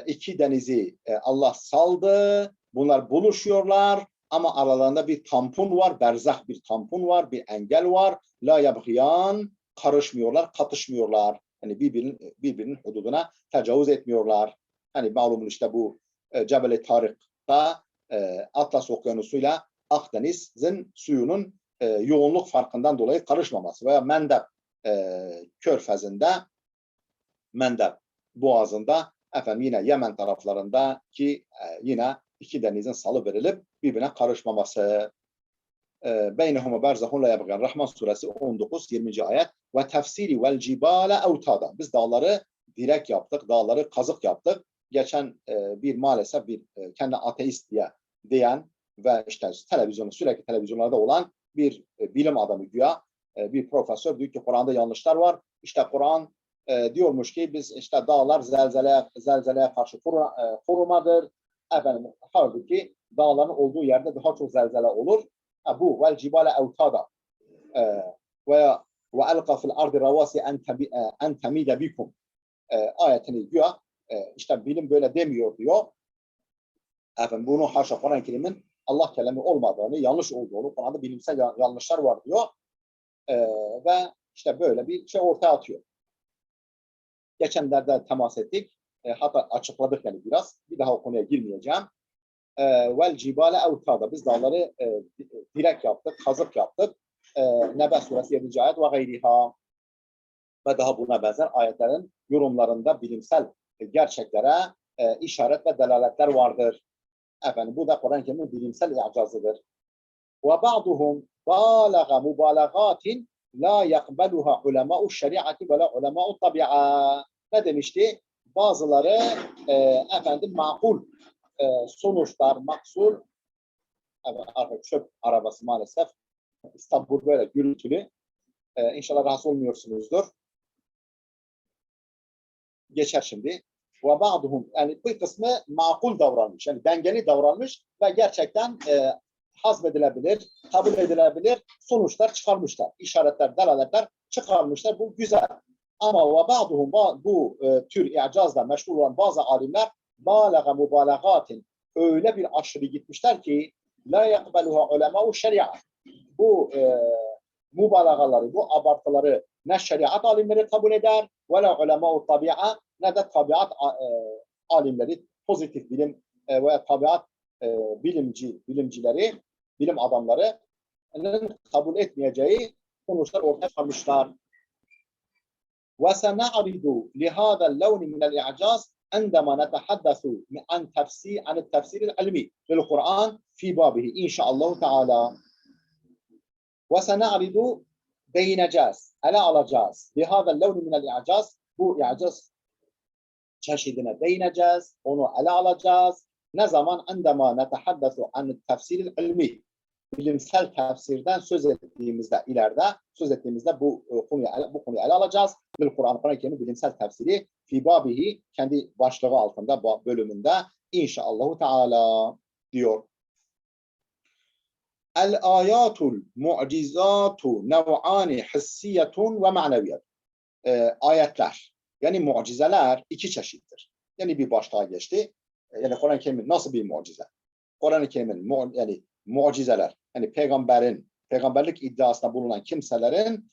[SPEAKER 1] İki denizi Allah saldı. Bunlar buluşuyorlar ama aralarında bir tampon var, berzah bir tampon var, bir engel var. La yabgiyan, karışmıyorlar, katışmıyorlar. Yani birbirinin hududuna tecavüz etmiyorlar. Hani malumun işte bu Cebel-i Tarık'ta Atlas Okyanusu'yla Akdeniz'in suyunun yoğunluk farkından dolayı karışmaması veya Mendeb Körfezi'nde, Mendeb Boğazı'nda yine Yemen taraflarındaki yine iki denizin salı verilip birbirine karışmaması. Beynehuma berzahun la yabgyan. Rahman suresi 19-20. ayet. Ve tefsiri vel cibale evtada. Biz dağları direk yaptık, dağları kazık yaptık. Geçen maalesef kendi ateist diyen ve işte sürekli televizyonlarda olan bir bilim adamı güya bir profesör diyor ki Kur'an'da yanlışlar var. İşte Kur'an diyormuş ki biz işte dağlar zelzeleye karşı korumadır. Halbuki dağların olduğu yerde daha çok zelzele olur. Bu vel cibale evtada ve elqa fil ardi ravasi en temide bikum ayetini güya işte bilim böyle demiyor diyor. Bunu haşa Kur'an-ı Kerim'in Allah kelami olmadığını, yanlış olduğunu, Kur'an'da bilimsel yanlışlar var diyor. Ve işte böyle bir şey ortaya atıyor. Geçenlerde temas ettik. Hatta açıkladık yani biraz. Bir daha o konuya girmeyeceğim. Vel cibale evtada. Biz dağları direk yaptık, kazık yaptık. Nebe suresi 7. ayet ve gayriha. Ve daha buna benzer ayetlerin yorumlarında bilimsel gerçeklere işaret ve delaletler vardır. Bu da Kur'an-ı Kerim'in bilimsel i'cazıdır. Ve ba'duhum balaga mubalagatin la yakbeluha ulema'u şeriatı ve la ulema'u tabi'a. Ne demişti? Bazıları makul sonuçlar, maksul artık çöp arabası maalesef İstanbul böyle gürültülü. İnşallah rahatsız olmuyorsunuzdur. Geçer şimdi. Ve ba'duhum, yani bir kısmı makul davranmış, yani dengeli davranmış ve gerçekten hazmedilebilir, kabul edilebilir sonuçlar çıkarmışlar. İşaretler, delaletler çıkarmışlar. Bu güzel. Ama ve ba'duhum, bu tür i'cazla meşgul olan bazı alimler balaga mubalagatin, öyle bir aşırı gitmişler ki la yakbeluha ulema'u şeriat. Bu mubalagaları, bu abartıları ne şeriat alimleri kabul eder ve la ulema'u tabi'a, ne de tabiat alimleri, pozitif bilim veya tabiat bilimcileri, bilim adamlarının kabul etmeyeceği sonuçlar ortaya çıkarmışlar. Ve sena'ridu lihâzel levni minel i'caz عندما نتحدث عن التفسير العلمي للقرآن في بابه إن شاء الله تعالى. Ve sena'ridu değineceğiz, ele alacağız. Bihâzel levni minel i'acaz, bu i'acaz çeşidine değineceğiz, onu ele alacağız. Ne zaman? Endema netehaddesu an tefsiril ilmi. Bilimsel tefsirden söz ettiğimizde, ileride söz ettiğimizde bu konuyu ele alacağız. Kur'an-ı Kerim'in bilimsel tefsiri fi babihi, kendi başlığı altında, bölümünde inşallahu teala diyor. El ayatul mu'cizatu nev'ani hissiyetun ve maneviyet. Ayetler, yani mucizeler iki çeşittir. Yani bir başlığa geçti. Yani Kur'an-ı Kerim'in nasıl bir mucize? Kur'an-ı Kerim'in yani mucizeler, yani peygamberlik iddiasında bulunan kimselerin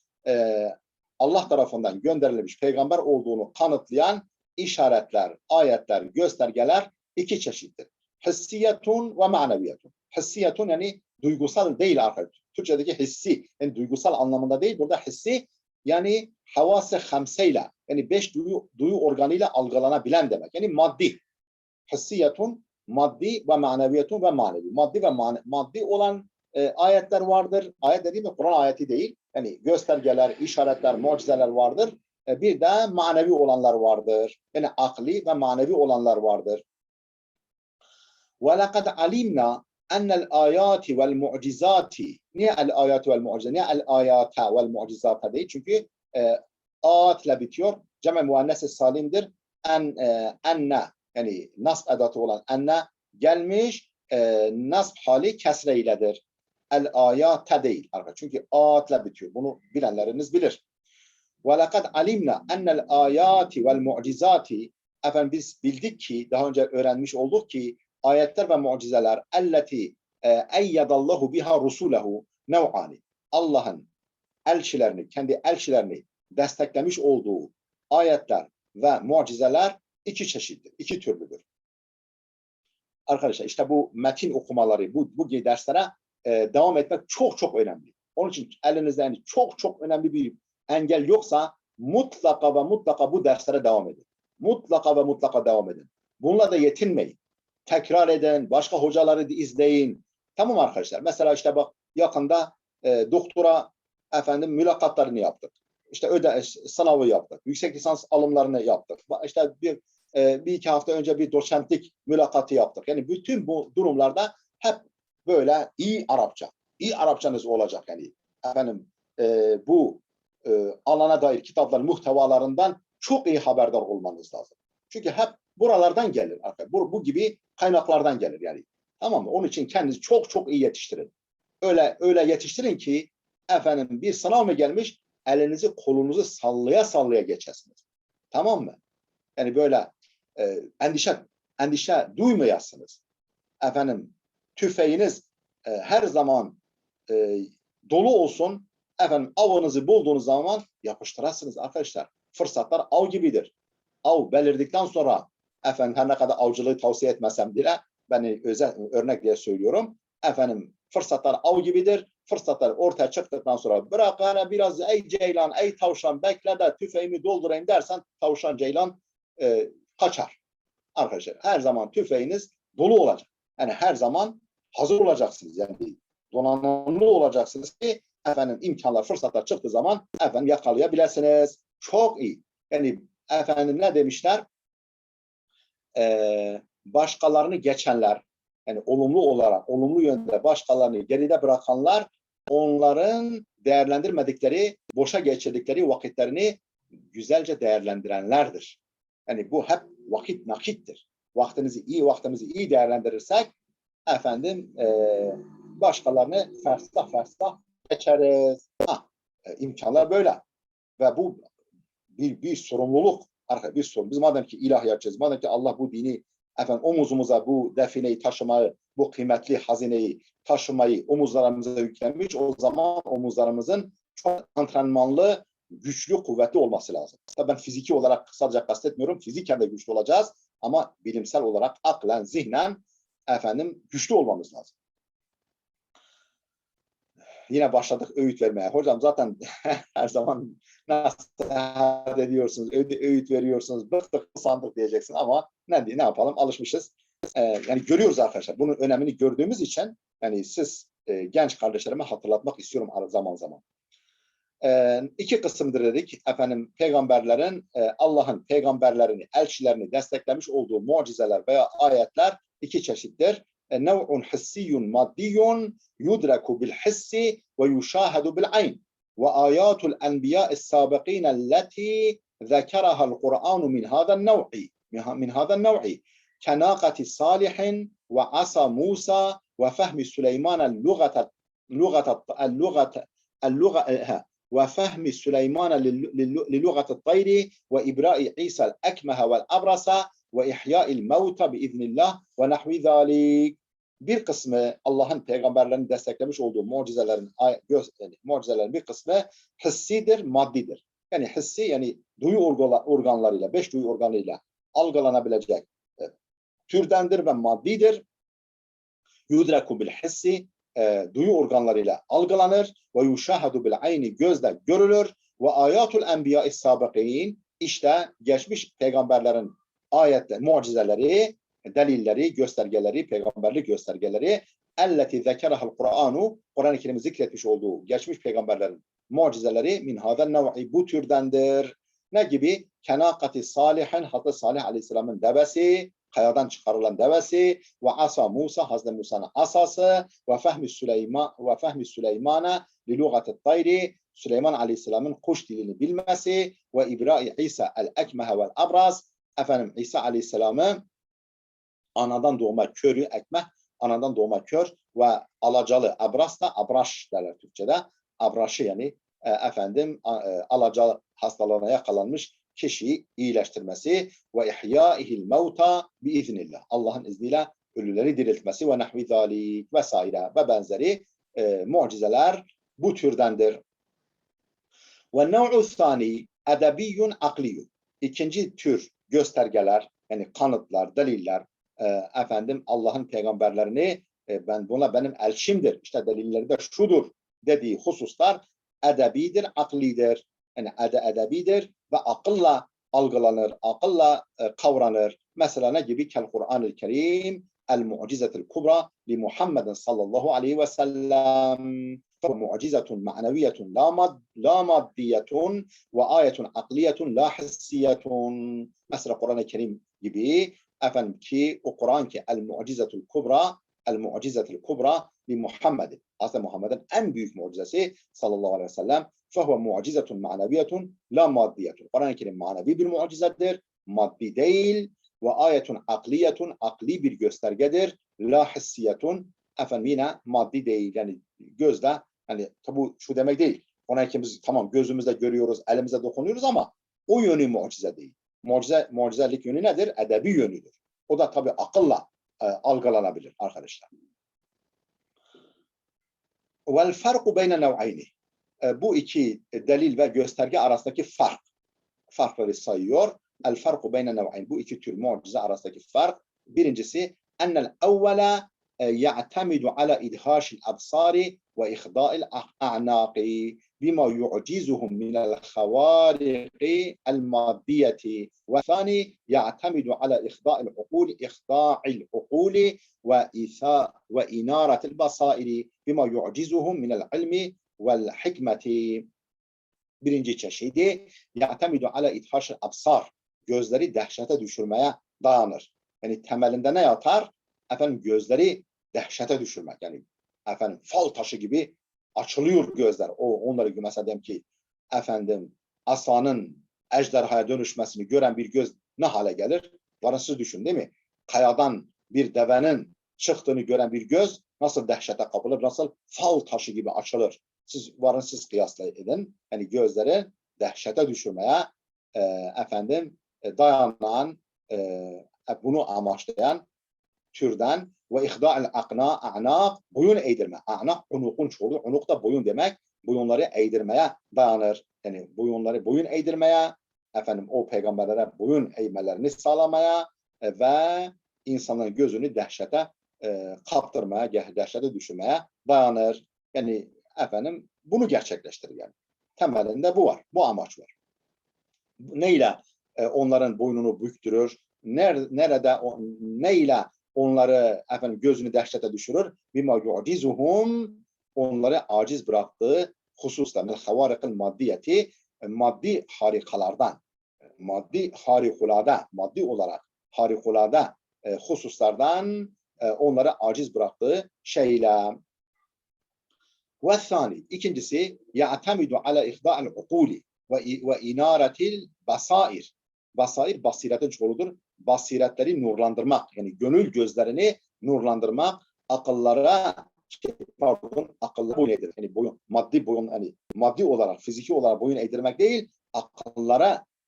[SPEAKER 1] Allah tarafından gönderilmiş peygamber olduğunu kanıtlayan işaretler, ayetler, göstergeler iki çeşittir. Hissiyetun ve maneviyetun. Hissiyetun yani duygusal değil arkadaşlar. Türkçedeki hissi, yani duygusal anlamında değil. Burada hissi yani havas-ı hamseyle, yani 5 duyu organıyla algılanabilen demek. Yani maddi. Hissiyetun maddi ve maneviyetun ve manevi. Maddi ve maddi olan ayetler vardır. Ayet dediğim de Kur'an ayeti değil. Yani göstergeler, işaretler, mucizeler vardır. Bir de manevi olanlar vardır. Yani akli ve manevi olanlar vardır. وَلَقَدْ عَلِمْنَا اَنَّ الْآيَاتِ وَالْمُعْجِزَاتِ. Niye el-ayat vel mucize? Niye el-ayata vel mucizata değil? Çünkü at ile bitiyor. Cem-i muannesi salimdir. Enne, yani nasb edatı olan enne gelmiş, nasb hali kesre iledir. El-ayata değil. Çünkü at ile bitiyor. Bunu bilenleriniz bilir. وَلَقَدْ عَلِمْنَا اَنَّ الْآيَاتِ وَالْمُعْجِزَاتِ. Efendim biz bildik ki, daha önce öğrenmiş olduk ki ayetler ve mucizeler elleti eyyadallahu biha rusulehu nev'ani. Allah'ın elçilerini, kendi elçilerini desteklemiş olduğu ayetler ve mucizeler iki çeşittir, iki türlüdür. Arkadaşlar işte bu metin okumaları, bu derslere devam etmek çok çok önemli. Onun için elinizde yani çok çok önemli bir engel yoksa mutlaka ve mutlaka bu derslere devam edin. Mutlaka ve mutlaka devam edin. Bununla da yetinmeyin. Tekrar edin, başka hocaları da izleyin. Tamam arkadaşlar. Mesela işte bak yakında doktora mülakatlarını yaptık. İşte sınavı yaptık. Yüksek lisans alımlarını yaptık. İşte bir iki hafta önce bir doçentlik mülakatı yaptık. Yani bütün bu durumlarda hep böyle iyi Arapça. İyi Arapçanız olacak yani. Bu alana dair kitapların muhtevalarından çok iyi haberdar olmanız lazım. Çünkü hep buralardan gelir. Bu gibi kaynaklardan gelir yani. Tamam mı? Onun için kendinizi çok çok iyi yetiştirin. Öyle yetiştirin ki bir sınav mı gelmiş, elinizi kolunuzu sallaya sallaya geçesiniz. Tamam mı? Yani böyle endişe duymayasınız. Tüfeğiniz her zaman dolu olsun. Avınızı bulduğunuz zaman yapıştırasınız arkadaşlar. Fırsatlar av gibidir. Av belirdikten sonra her ne kadar avcılığı tavsiye etmesem bile ben özel örnek diye söylüyorum. Fırsatlar av gibidir. Fırsatlar ortaya çıktıktan sonra bırak hani biraz ey ceylan, ey tavşan bekle de tüfeğimi doldurayım dersen tavşan ceylan kaçar. Arkadaşlar her zaman tüfeğiniz dolu olacak. Yani her zaman hazır olacaksınız. Yani donanımlı olacaksınız ki imkanlar, fırsatlar çıktığı zaman yakalayabilirsiniz. Çok iyi. Yani ne demişler? Başkalarını geçenler, yani olumlu yönde başkalarını geride bırakanlar, onların değerlendirmedikleri, boşa geçirdikleri vakitlerini güzelce değerlendirenlerdir. Yani bu hep vakit nakittir. Vaktimizi iyi değerlendirirsek başkalarını fersah geçeriz. İmkanlar böyle. Ve bu bir sorumluluk. Bir sorun. Biz madem ki ilahiyatçıyız, madem ki Allah bu dini omuzumuza bu defineyi taşımayı, bu kıymetli hazineyi taşımayı omuzlarımıza yüklenmiş, o zaman omuzlarımızın çok antrenmanlı, güçlü, kuvvetli olması lazım. Tabii ben fiziki olarak sadece kastetmiyorum. Fiziken de güçlü olacağız ama bilimsel olarak aklen, zihnen güçlü olmamız lazım. Yine başladık öğüt vermeye. Hocam zaten her zaman nasihat ediyorsunuz, öğüt veriyorsunuz, bıktık sandık diyeceksin ama ne yapalım, alışmışız. Yani görüyoruz arkadaşlar. Bunun önemini gördüğümüz için yani siz genç kardeşlerime hatırlatmak istiyorum zaman zaman. İki kısımdır dedik. Efendim peygamberlerin Allah'ın peygamberlerini, elçilerini desteklemiş olduğu mucizeler veya ayetler iki çeşittir. Nev'un hissiyyun maddiyun yudreku bil hissi ve yuşahadu bil ayn ve ayatul enbiya'is sabiqin allati ذكرها القرآن من هذا النوع كناقة صالح وعصا موسى وفهم سليمان اللغة وفهم سليمان للغة الطير وإبراء عيسى الأكمه والأبرص وإحياء الموتى بإذن الله ونحو ذلك. Bir kısmı Allah'ın peygamberlerini desteklemiş olduğu mucizelerin bir kısmı hissidir, maddidir. Yani hissi yani duyu organlarıyla, beş duyu organıyla algılanabilecek türdendir ve maddidir. Yudreku bil hissi duyu organlarıyla algılanır ve yuşahadu bil ayni gözle görülür ve ayatul enbiya'is sabiqin işte geçmiş peygamberlerin ayetleri, mucizeleri, delilleri, göstergeleri, peygamberlik göstergeleri elleti zekerahal Kur'anu Kur'an-ı Kerim'i zikretmiş olduğu geçmiş peygamberlerin mucizeleri min haden nev'i bu türdendir. Ne gibi? Kenakati salihin Hazreti Salih Aleyhisselam'ın devesi, kayadan çıkarılan devesi ve asa Musa Hazreti Musa'nın asası ve fehmi Süleyman'a li lugati tayri Süleyman Aleyhisselam'ın kuş dilini bilmesi ve İbrahim İsa el-ekmehe vel abraz efendim İsa Aleyhisselam'ı anadan doğma körü ekmeh anadan doğma kör ve alacalı abras da abraş derler Türkçe'de. Abraşı yani alacalı hastalığına yakalanmış kişiyi iyileştirmesi ve ihya'ihil mevta biiznillah. Allah'ın izniyle ölüleri diriltmesi ve nahvi zalik vesaire ve benzeri mucizeler bu türdendir. Ve nev'u thani edebiyyun akliyyun. İkinci tür göstergeler yani kanıtlar, deliller Allah'ın peygamberlerini benim elçimdir. İşte delilleri de şudur dediği hususlar edebidir, aklidir. Yani edebidir ve akılla algılanır, akılla kavranır. Mesela ne gibi? Kel Kur'an-ı Kerim el-mu'cizetul kubra li Muhammedin sallallahu aleyhi ve sellem mu'cizetun ma'neviyetun la maddiyetun ve ayetun akliyetun la hissiyetun. Mesela Kur'an-ı Kerim gibi ki o Kur'an ki el-mu'cizetul kubra li Muhammedin. Aslında Muhammed'in en büyük mucizesi sallallahu aleyhi ve sellem فَهُوَ مُعْجِزَةٌ مَعْنَوِيَةٌ لَا مَادِّيَةٌ. Kur'an-ı Kerim manevi bir mucizedir, maddi değil ve ayetun akliyetun akli bir göstergedir. La hissiyetun yine maddi değil yani gözle hani tabi şu demek değil. Kur'an-ı Kerim'i tamam gözümüzle görüyoruz, elimize dokunuyoruz ama o yönü mucize değil. Mucizelik yönü nedir? Edebi yönüdür. O da tabi akılla algılanabilir arkadaşlar. Vel farku beyne nev'ayni. Bu iki delil ve gösterge arasındaki farkları sayıyor. El farku beyne nev'ayn. Bu iki tür mucize arasındaki fark. Birincisi ennel evvela ya'temidu ala idhaşil absari ve ihda'il a'naqi bima yu'cizuhum minel havariqi el maddiyeti ve thani ya'temidu ala ihda'il uquli ve inaratil basairi bima yu'cizuhum minel ilmi vel hikmeti. Birinci çeşidi ya'temidu ala idhaşil absar. Gözleri dehşete düşürmeye dayanır. Yani temelinde ne yatar? Gözleri dehşete düşürmek. Yani fal taşı gibi açılıyor gözler. Onları mesela diyelim ki aslanın ejderhaya dönüşmesini gören bir göz ne hale gelir? Varınsız düşün değil mi? Kayadan bir devenin çıktığını gören bir göz nasıl dehşete kapılır? Nasıl fal taşı gibi açılır? Siz varınsız kıyasla edin. Yani gözleri dehşete düşürmeye dayanan bunu amaçlayan türden ve ihda'il a'naq boyun eğdirme. A'naq unukun çoğulu. Unuk da boyun demek. Boyunları eğdirmeye dayanır. Yani boyun eğdirmeye o peygamberlere boyun eğmelerini sağlamaya ve insanların gözünü dehşete kaptırmaya, dehşete düşürmeye dayanır. Yani bunu gerçekleştirir yani. Temelinde bu var. Bu amaç var. Neyle onların boynunu büktürür? Neyle onları efendim gözünü dehşete düşürür. Bima yu'cizuhum, onları aciz bıraktığı hususta min havarikil maddiyeti, maddi harikalardan, maddi harikulade, maddi olarak harikulade hususlardan onları aciz bıraktığı şeyler. Ve thani, ikincisi ya'temidu ala ihda'il ukuli ve inaretil basair. Basair basiretin çoğuludur. Basiretleri nurlandırmak, yani gönül gözlerini nurlandırmak, akıllara akılları boyun eğdirmek. Yani boyun, maddi boyun, yani maddi olarak, fiziki olarak boyun eğdirmek değil,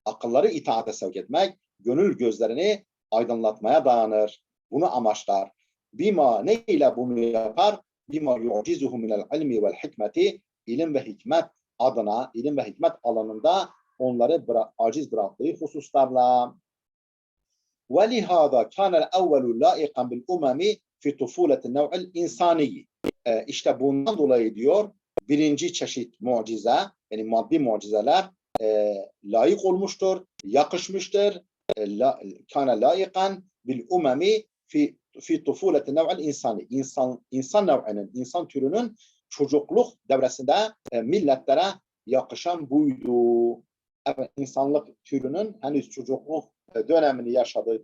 [SPEAKER 1] akılları itaate sevk etmek, gönül gözlerini aydınlatmaya dayanır. Bunu amaçlar. Bima, ne ile bunu yapar? Bima yu'cizuhu minel ilmi vel hikmeti, ilim ve hikmet adına, ilim ve hikmet alanında onları aciz bıraktığı hususlarla. وَلِهَذَا كَانَ الْاَوَّلُ لَائِقًا بِالْاُمَمِ فِي طُفُولَةِ النَّوْعِ الْاِنْسَانِيِّ. İşte bundan dolayı diyor, birinci çeşit mucize, yani maddi mucizeler layık olmuştur, yakışmıştır. كَانَ لَائِقًا بِالْاُمَمِ fi tufuleti nev'el insani, insan nev'inin, insan türünün çocukluk devresinde milletlere yakışan buydu. Evet, insanlık türünün henüz çocukluk dönemini yaşadığı,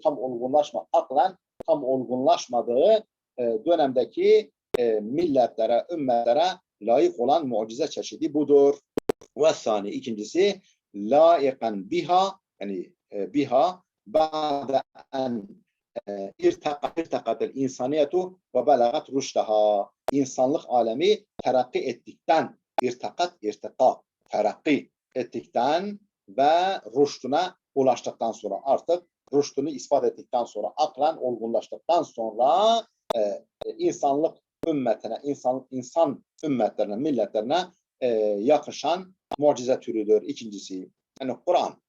[SPEAKER 1] aklen tam olgunlaşmadığı dönemdeki milletlere, ümmetlere layık olan mucize çeşidi budur. Ve sani, ikincisi laiken biha, yani biha ba'de en irtakatel insaniyetu ve belagat rüştaha. İnsanlık alemi terakki ettikten, terakki ettikten ve rüştüne ulaştıktan sonra, artık rüştünü ispat ettikten sonra, aklen olgunlaştıktan sonra insanlık ümmetine, insan ümmetlerine, milletlerine yakışan mucize türüdür. İkincisi, yani Kur'an.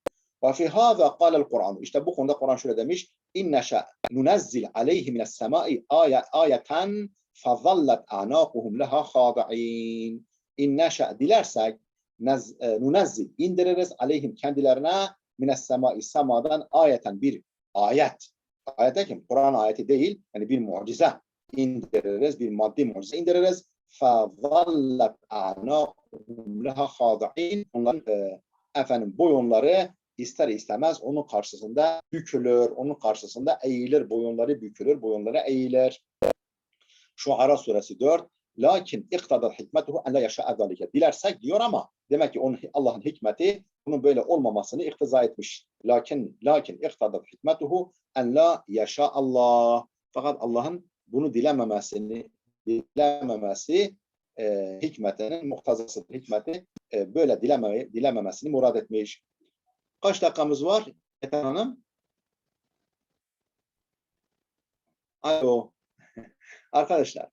[SPEAKER 1] Ve fi hâzâ kâlel Kur'an. İşte bu konuda Kur'an şöyle demiş: İnneşe nunezzil aleyhi mines semâi ayeten fezallet a'nâkuhum leha khâda'in. İnneşe, dilersek, nunezzil, indiririz aleyhim, kendilerine, mines semâi, semadan ayeten, bir ayet. Ayet derken Kur'an ayeti değil, yani bir mucize indiririz, bir maddi mucize indiririz. فَظَلَّتْ اَعْنَاقُهُمْ لَهَا خَاضَعِينَ. Onların boyunları ister istemez onun karşısında bükülür, onun karşısında eğilir, boyunları bükülür, boyunları eğilir. Şuara suresi 4. Lakin iktadar hikmetuhu en la yaşa'a zalike. Dilersek diyor ama demek ki Allah'ın hikmeti bunun böyle olmamasını iktiza etmiş. Lakin iktadar hikmetuhu en la yaşa Allah. Fakat Allah'ın bunu dilememesi hikmetinin muktazasıdır. Hikmeti böyle dilememesini murad etmiş. Kaç dakikamız var Ethan Hanım? Alo. Arkadaşlar,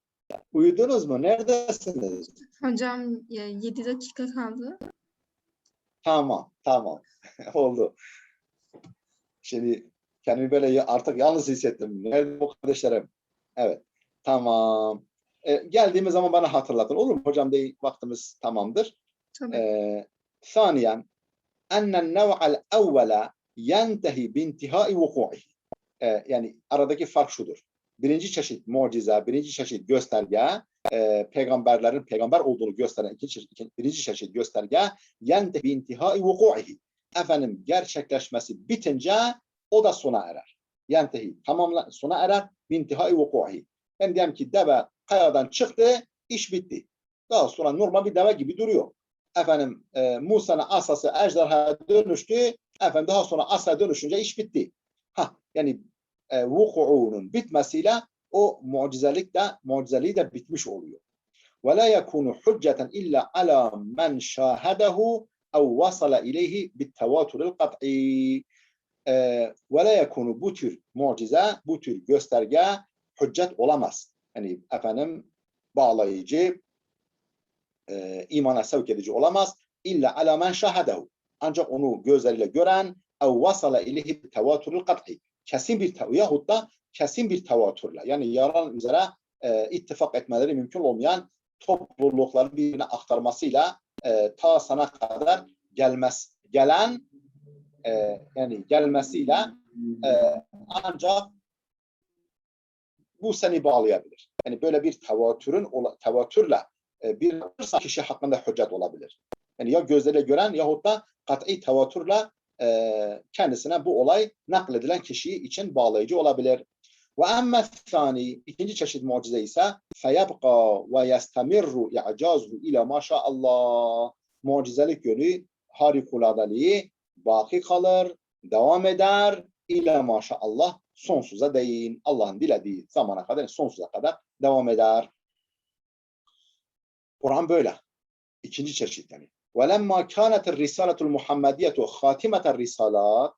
[SPEAKER 1] uyudunuz mu? Neredesiniz?
[SPEAKER 2] Hocam 7 dakika kaldı.
[SPEAKER 1] Tamam. Oldu. Şimdi kendimi böyle artık yalnız hissettim. Nerede bu kardeşlerim? Evet. Tamam. Geldiğimiz zaman bana hatırlatın. Olur mu? Hocam değil, vaktimiz tamamdır. Saniyen ennen nev'al evvela yentehi bintihai vuku'ihi. Yani aradaki fark şudur. Birinci çeşit mucize, birinci çeşit gösterge, peygamberlerin peygamber olduğunu gösteren birinci çeşit gösterge yentehi bintihai vuku'ihi. Efendim, gerçekleşmesi bitince o da sona erer. Yentehi sona erer, bintihai vuku'ihi. Ben diyelim ki deve kayadan çıktı, iş bitti. Daha sonra normal bir deve gibi duruyor. Efendim, Musa'nın asası ejderhaya dönüştü. Efendim, daha sonra asa dönüşünce iş bitti. Yani vuku'unun bitmesiyle o mucizeliği de bitmiş oluyor. Ve la yekunu hücceten illa ala men şahedehu ev vasala ileyhi bittevaturil kat'i. Ve la yekunu, bu tür mucize, bu tür gösterge hüccet olamaz. Yani efendim, bağlayıcı, imana sevk edici olamaz. İlla ala men şahedehu. Ancak onu gözleriyle gören ev vasala ileyhi bittevaturil kat'i. Kesin bir yahut da kesin bir tevatürle, yani yalan üzere ittifak etmeleri mümkün olmayan toplulukların birbirine aktarmasıyla ta sana kadar gelmesiyle ancak bu seni bağlayabilir. Yani böyle bir tevatürle bir kişi hakkında hüccet olabilir. Yani ya gözleriyle gören yahut da kat'i tevatürle kendisine bu olay nakledilen kişi için bağlayıcı olabilir. Ve emme thani, ikinci çeşit mucize ise feyabqa ve yestemirru i'cazuhu ila maşallah. Mucizelik yönü, harikuladeliği baki kalır, devam eder. İla maşallah, sonsuza değin. Allah'ın dilediği zamana kadar, sonsuza kadar devam eder. Kur'an böyle. İkinci çeşit yani. وَلَمَّا كَانَتِ الرِّسَالَةُ الْمُحَمَّدِيَةُ خَاتِمَةَ الرِّسَالَاتِ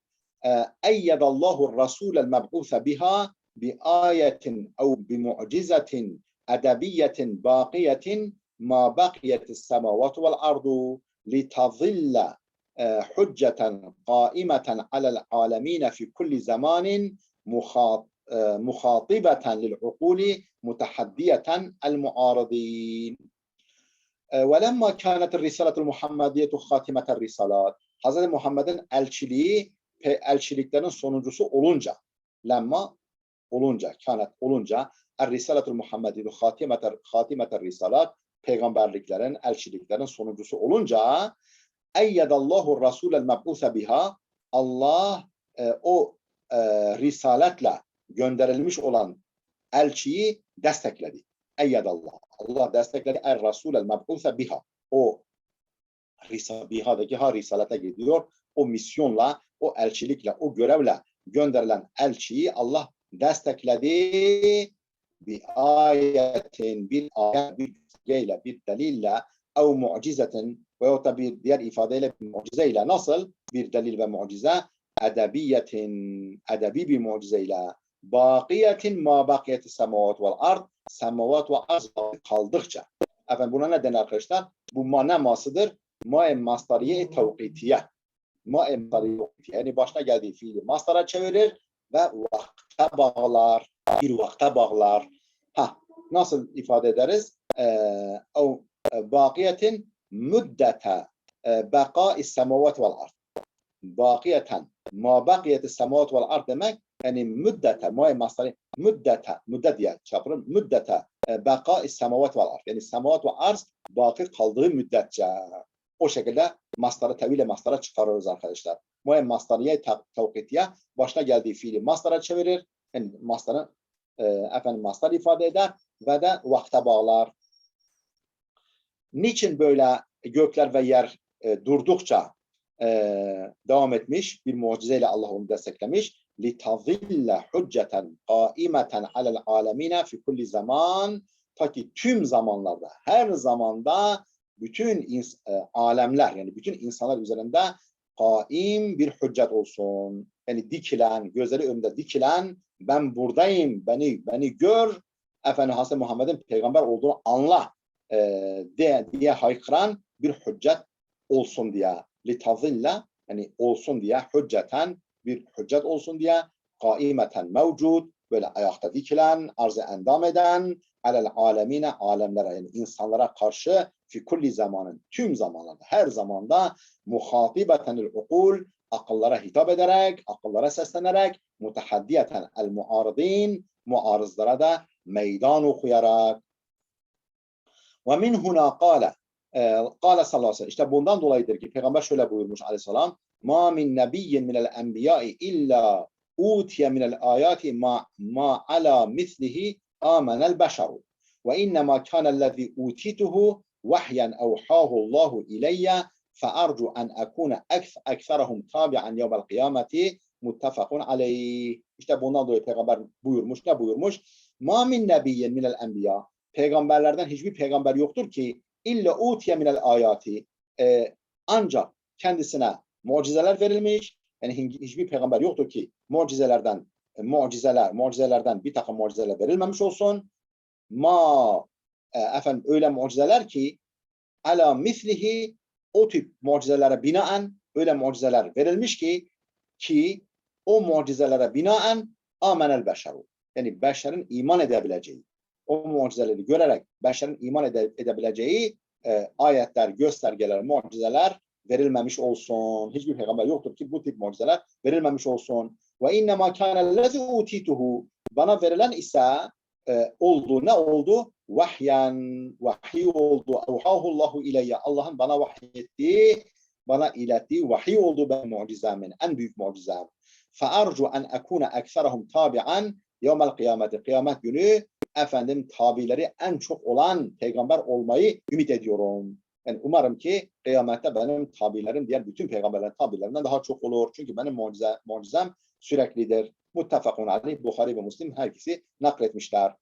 [SPEAKER 1] أَيَّدَ اللّٰهُ الرَّسُولَ الْمَبْعُوثَ بِهَا بِآيَةٍ أَوْ بِمُعْجِزَةٍ أَدَبِيَّةٍ بَاقِيَةٍ مَا بَقِيَتِ السَّمَاوَاتُ وَالْأَرْضُ لِتَظِلَّ حُجَّةً قَائِمَةً عَلَى الْعَالَمِينَ فِي كُلِّ زَمَانٍ مُخَاطِبَةً لِلْعُقُولِ مُتَحَدِّيَةً الْمُعَارِضِينَ. وَلَمَّا كَانَتِ الرِّسَالَةُ الْمُحَمَّدِيَةُ خَاتِمَةَ الرِّسَالَاتِ. Hz. Muhammed'in elçiliklerin sonuncusu olunca, lemma olunca, kânet olunca, er-risaletul Muhammediyetu khatimeter risalat, peygamberliklerin, elçiliklerin sonuncusu olunca, eyyedallahu rasulel meb'use biha, Allah o risaletle gönderilmiş olan elçiyi destekledi. Eyyedallah. Allah destekledi. Er-rasulel meb'use biha. O biha'daki ha risalete gidiyor. O misyonla, o elçilikle, o görevle gönderilen elçiyi Allah destekledi. Bir ayetin, bir ayet, bir bilgiyle, bir delille, ev mucizetin veyahut da bir diğer ifadeyle bir mucizeyle, nasıl bir delil ve mucize? Edebiyetin, edebi bir mucizeyle, bakiyetin ma bakiyeti semavat vel ard, semavat ve arz kaldıkça. Efendim buna neden arkadaşlar? Bu mana masıdır. Ma-i mastariye tevkitiye. Ma-i mastariye tevkitiye. Yani başına geldiği fiili mastara çevirir ve vakte bağlar. Bir vakte bağlar. Nasıl ifade ederiz? Bakiyetin müddete beqâ-i semavat vel ard. Bakiyeten ma bakiyeti semavat vel ard demek yani müddete ma-i mastariye müddet diye çarpılır. Müddete beqâ-i semavat vel ard. Yani semavat ve arz baki kaldığı müddetçe. O şekilde mastarı teville mastara çıkarırız arkadaşlar. Muayyen mastariye tevkitiye başına geldiği fiili mastara çevirir. Yani mastarı mastar ifade eder ve de vakte bağlar. Niçin böyle gökler ve yer durdukça devam etmiş? Bir mucizeyle Allah onu desteklemiş. لِتَظِلَّ حُجَّةً قَائِمَةً عَلَى الْعَالَمِينَ فِي كُلِّ zaman, ta ki tüm zamanlarda, her zamanda bütün alemler, yani bütün insanlar üzerinde kaim bir hüccet olsun. Yani dikilen, gözleri önünde dikilen, ben buradayım, beni gör, Hazreti Muhammed'in peygamber olduğunu anla diye haykıran bir hüccet olsun diye. لِتَظِلَّ yani olsun diye, hücceten bir hüccet olsun diye, kaimeten mevcud, böyle ayakta dikilen, arz-ı endam eden, alel alemine, alemlere yani insanlara karşı fi kulli zamanın, tüm zamanlarda, her zamanda muhatibetenil ukul, akıllara hitap ederek, akıllara seslenerek, mutehaddiyeten el muaridin, muarızlara da meydan okuyarak. Ve min huna kâle, kâle sallallahu aleyhi ve sellem, işte bundan dolayıdır ki Peygamber şöyle buyurmuş aleyhisselam, ma min nebiyyin minel enbiyai illa utiye minel ayati ma ala mislihi amenel beşeru ve innema kânellezî utituhu vahyen evhâhullahu ileyye fearcu en ekûne ekserahum tabi'an yevmel kıyameti muttefakun aleyh. İşte bundan dolayı Peygamber buyurmuş. Ne buyurmuş? Ma min nebiyyin minel enbiya, peygamberlerden hiçbir peygamber yoktur ki illa utiye minel ayati, ancak kendisine mucizeler verilmiş. Yani hiçbir peygamber yoktur ki mucizelerden bir takım mucizeler verilmemiş olsun. Öyle mucizeler ki ala mislihi, o tip mucizelere binaen öyle mucizeler verilmiş ki o mucizelere binaen amenel beşeru, yani beşerin iman edebileceği, o mucizeleri görerek beşerin iman edebileceği ayetler, göstergeler, mucizeler verilmemiş olsun. Hiçbir peygamber yoktur ki bu tip mucizeler verilmemiş olsun. Ve innemâ kânellezî utîtuhu, bana verilen ise oldu. Ne oldu? Vahyen, vahiy oldu. Evhahullahu ileyye. Allah'ın bana vahyettiği, bana ilettiği vahiy oldu benim mucizemin. En büyük mucizem. فَاَرْجُ أَنْ أَكُونَ أَكْثَرَهُمْ تَابِعًا يَوْمَ الْقِيَامَةِ. Kıyamet günü efendim tabileri en çok olan peygamber olmayı ümit ediyorum. Yani umarım ki kıyamette benim tabilerim diğer bütün peygamberlerin tabilerinden daha çok olur. Çünkü benim mucizem süreklidir. Muttefakun aleyh, Buhari ve Müslim her ikisi nakletmişler.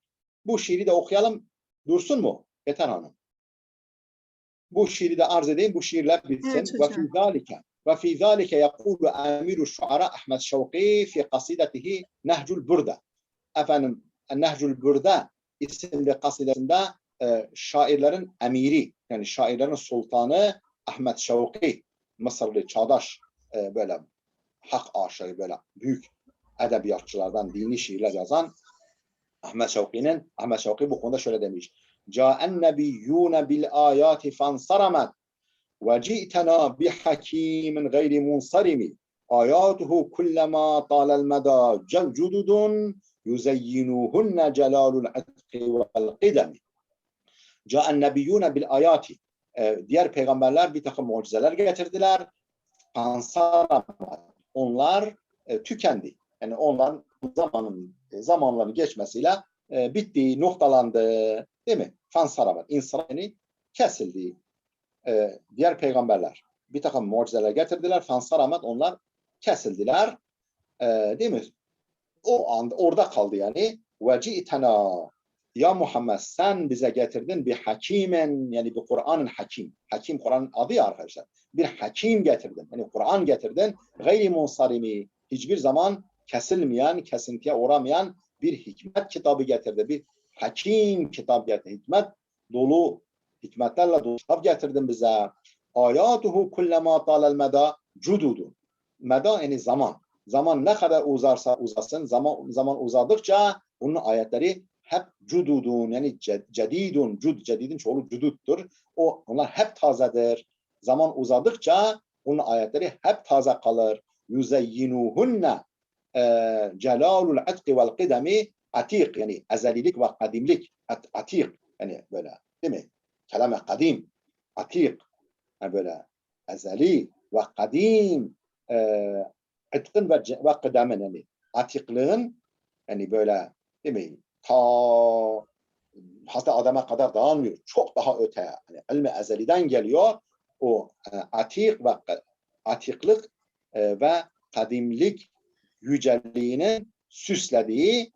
[SPEAKER 1] Bu şiiri de okuyalım. Dursun mu? Yeter Hanım. Bu şiiri de arz edeyim. Bu şiirler bitsin.
[SPEAKER 2] Evet hocam.
[SPEAKER 1] وفي ذلك يقول أمير الشعراء أحمد شوقي في قصيدته نهج البردة. Efendim Nehcül Burda isimli kasidesinde şairlerin emiri, yani şairlerin sultanı Ahmet Şevki, Mısırlı çağdaş böyle hak aşığı, böyle büyük edebiyatçılardan dini şiirler yazan Ahmet Şevki bu konuda şöyle demiş. Câen nebiyyûne bil âyâti fansaramet ve ci'tena bi hakîmin gayri munsarimi. Âyâtuhu kullema tâlel medâ cududun yuzeyyinuhunne celalul atqi vel qidemi. Câen nebiyyûne bil âyâti. Diğer peygamberler bir takım mucizeler getirdiler. Fansaramet. Onlar tükendi. Yani onların zamanların geçmesiyle bitti, noktalandı. Değil mi? Fansaramet. İnsan yani kesildi. Diğer peygamberler bir takım mucizeler getirdiler. Fansaramet, onlar kesildiler. Değil mi? O anda orada kaldı yani. Veci'tena. Ya Muhammed, sen bize getirdin bir hakimen, yani bir Kur'an'ın hakim. Hakim Kur'an'ın adı ya arkadaşlar. Bir hakim getirdin. Yani Kur'an getirdin. Gayri munsarimi. Hiçbir zaman kesilmeyen, kesintiye uğramayan bir hikmet kitabı getirdi. Bir hakim kitap getirdi. Hikmet dolu, hikmetlerle dolu kitap getirdin bize. Ayatuhu kullema talal meda cududu. Meda yani zaman. Zaman ne kadar uzarsa uzasın, zaman uzadıkça bunun ayetleri hep cududun, yani cedidun, cedidin çoğulu cuduttur. Onlar hep tazedir. Zaman uzadıkça bunun ayetleri hep taze kalır. Yüzeyyinuhunne celalul atqi vel qidemi atik, yani ezelilik ve kadimlik. Atik, yani böyle değil mi? Kelame kadim, atik, yani böyle ezeli ve kadim, atkın ve kıdemin, yani atiklığın, yani böyle değil mi? Hatta adama kadar dağılmıyor. Çok daha öte. Yani ilmi ezeliden geliyor. O atik ve atiklik ve kadimlik yüceliğinin süslediği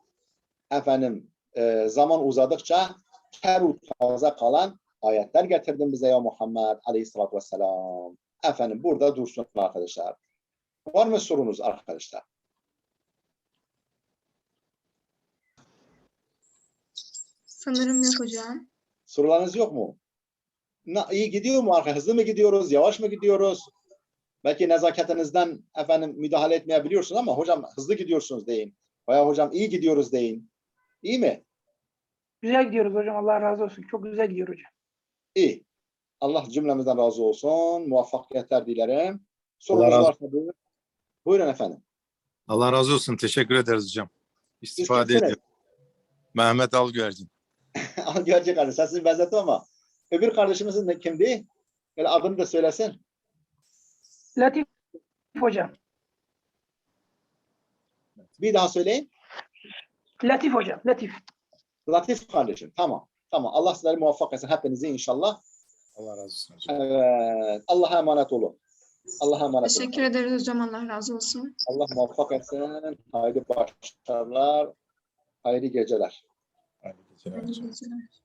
[SPEAKER 1] efendim zaman uzadıkça taze kalan ayetler getirdin bize ya Muhammed Aleyhisselatü Vesselam. Efendim burada dursun arkadaşlar. Var mı sorunuz arkadaşlar?
[SPEAKER 2] Sanırım yok hocam.
[SPEAKER 1] Sorularınız yok mu? İyi gidiyor mu arkadaşlar? Hızlı mı gidiyoruz? Yavaş mı gidiyoruz? Belki nezaketinizden efendim müdahale etmeyebiliyorsunuz ama hocam hızlı gidiyorsunuz deyin. Veya hocam iyi gidiyoruz deyin. İyi mi?
[SPEAKER 3] Güzel gidiyoruz hocam. Allah razı olsun. Çok güzel gidiyor hocam.
[SPEAKER 1] İyi. Allah cümlemizden razı olsun. Muvaffakiyetler dilerim. Sorunuz varsa buyurun. Buyurun efendim.
[SPEAKER 4] Allah razı olsun. Teşekkür ederiz hocam. İstifade ediyorum. Mehmet Algüvercin.
[SPEAKER 1] Algüvercin kardeş. Sesini benzettim ama. Öbür kardeşimizin de kimdi? Böyle adını da söylesin.
[SPEAKER 3] Latif hocam.
[SPEAKER 1] Bir daha söyleyin.
[SPEAKER 3] Latif hocam. Latif.
[SPEAKER 1] Latif kardeşim. Tamam. Tamam. Allah sizleri muvaffak etsin. Hepinizi inşallah.
[SPEAKER 4] Allah razı olsun hocam.
[SPEAKER 1] Evet. Allah'a emanet olun. Allah'a emanet olun.
[SPEAKER 2] Teşekkür ederiz hocam. Allah razı olsun.
[SPEAKER 1] Allah muvaffak etsin. Hayırlı başarılar. Hayırlı geceler.
[SPEAKER 4] Hayırlı geceler
[SPEAKER 2] Hayırlı
[SPEAKER 4] hocam.
[SPEAKER 2] geceler.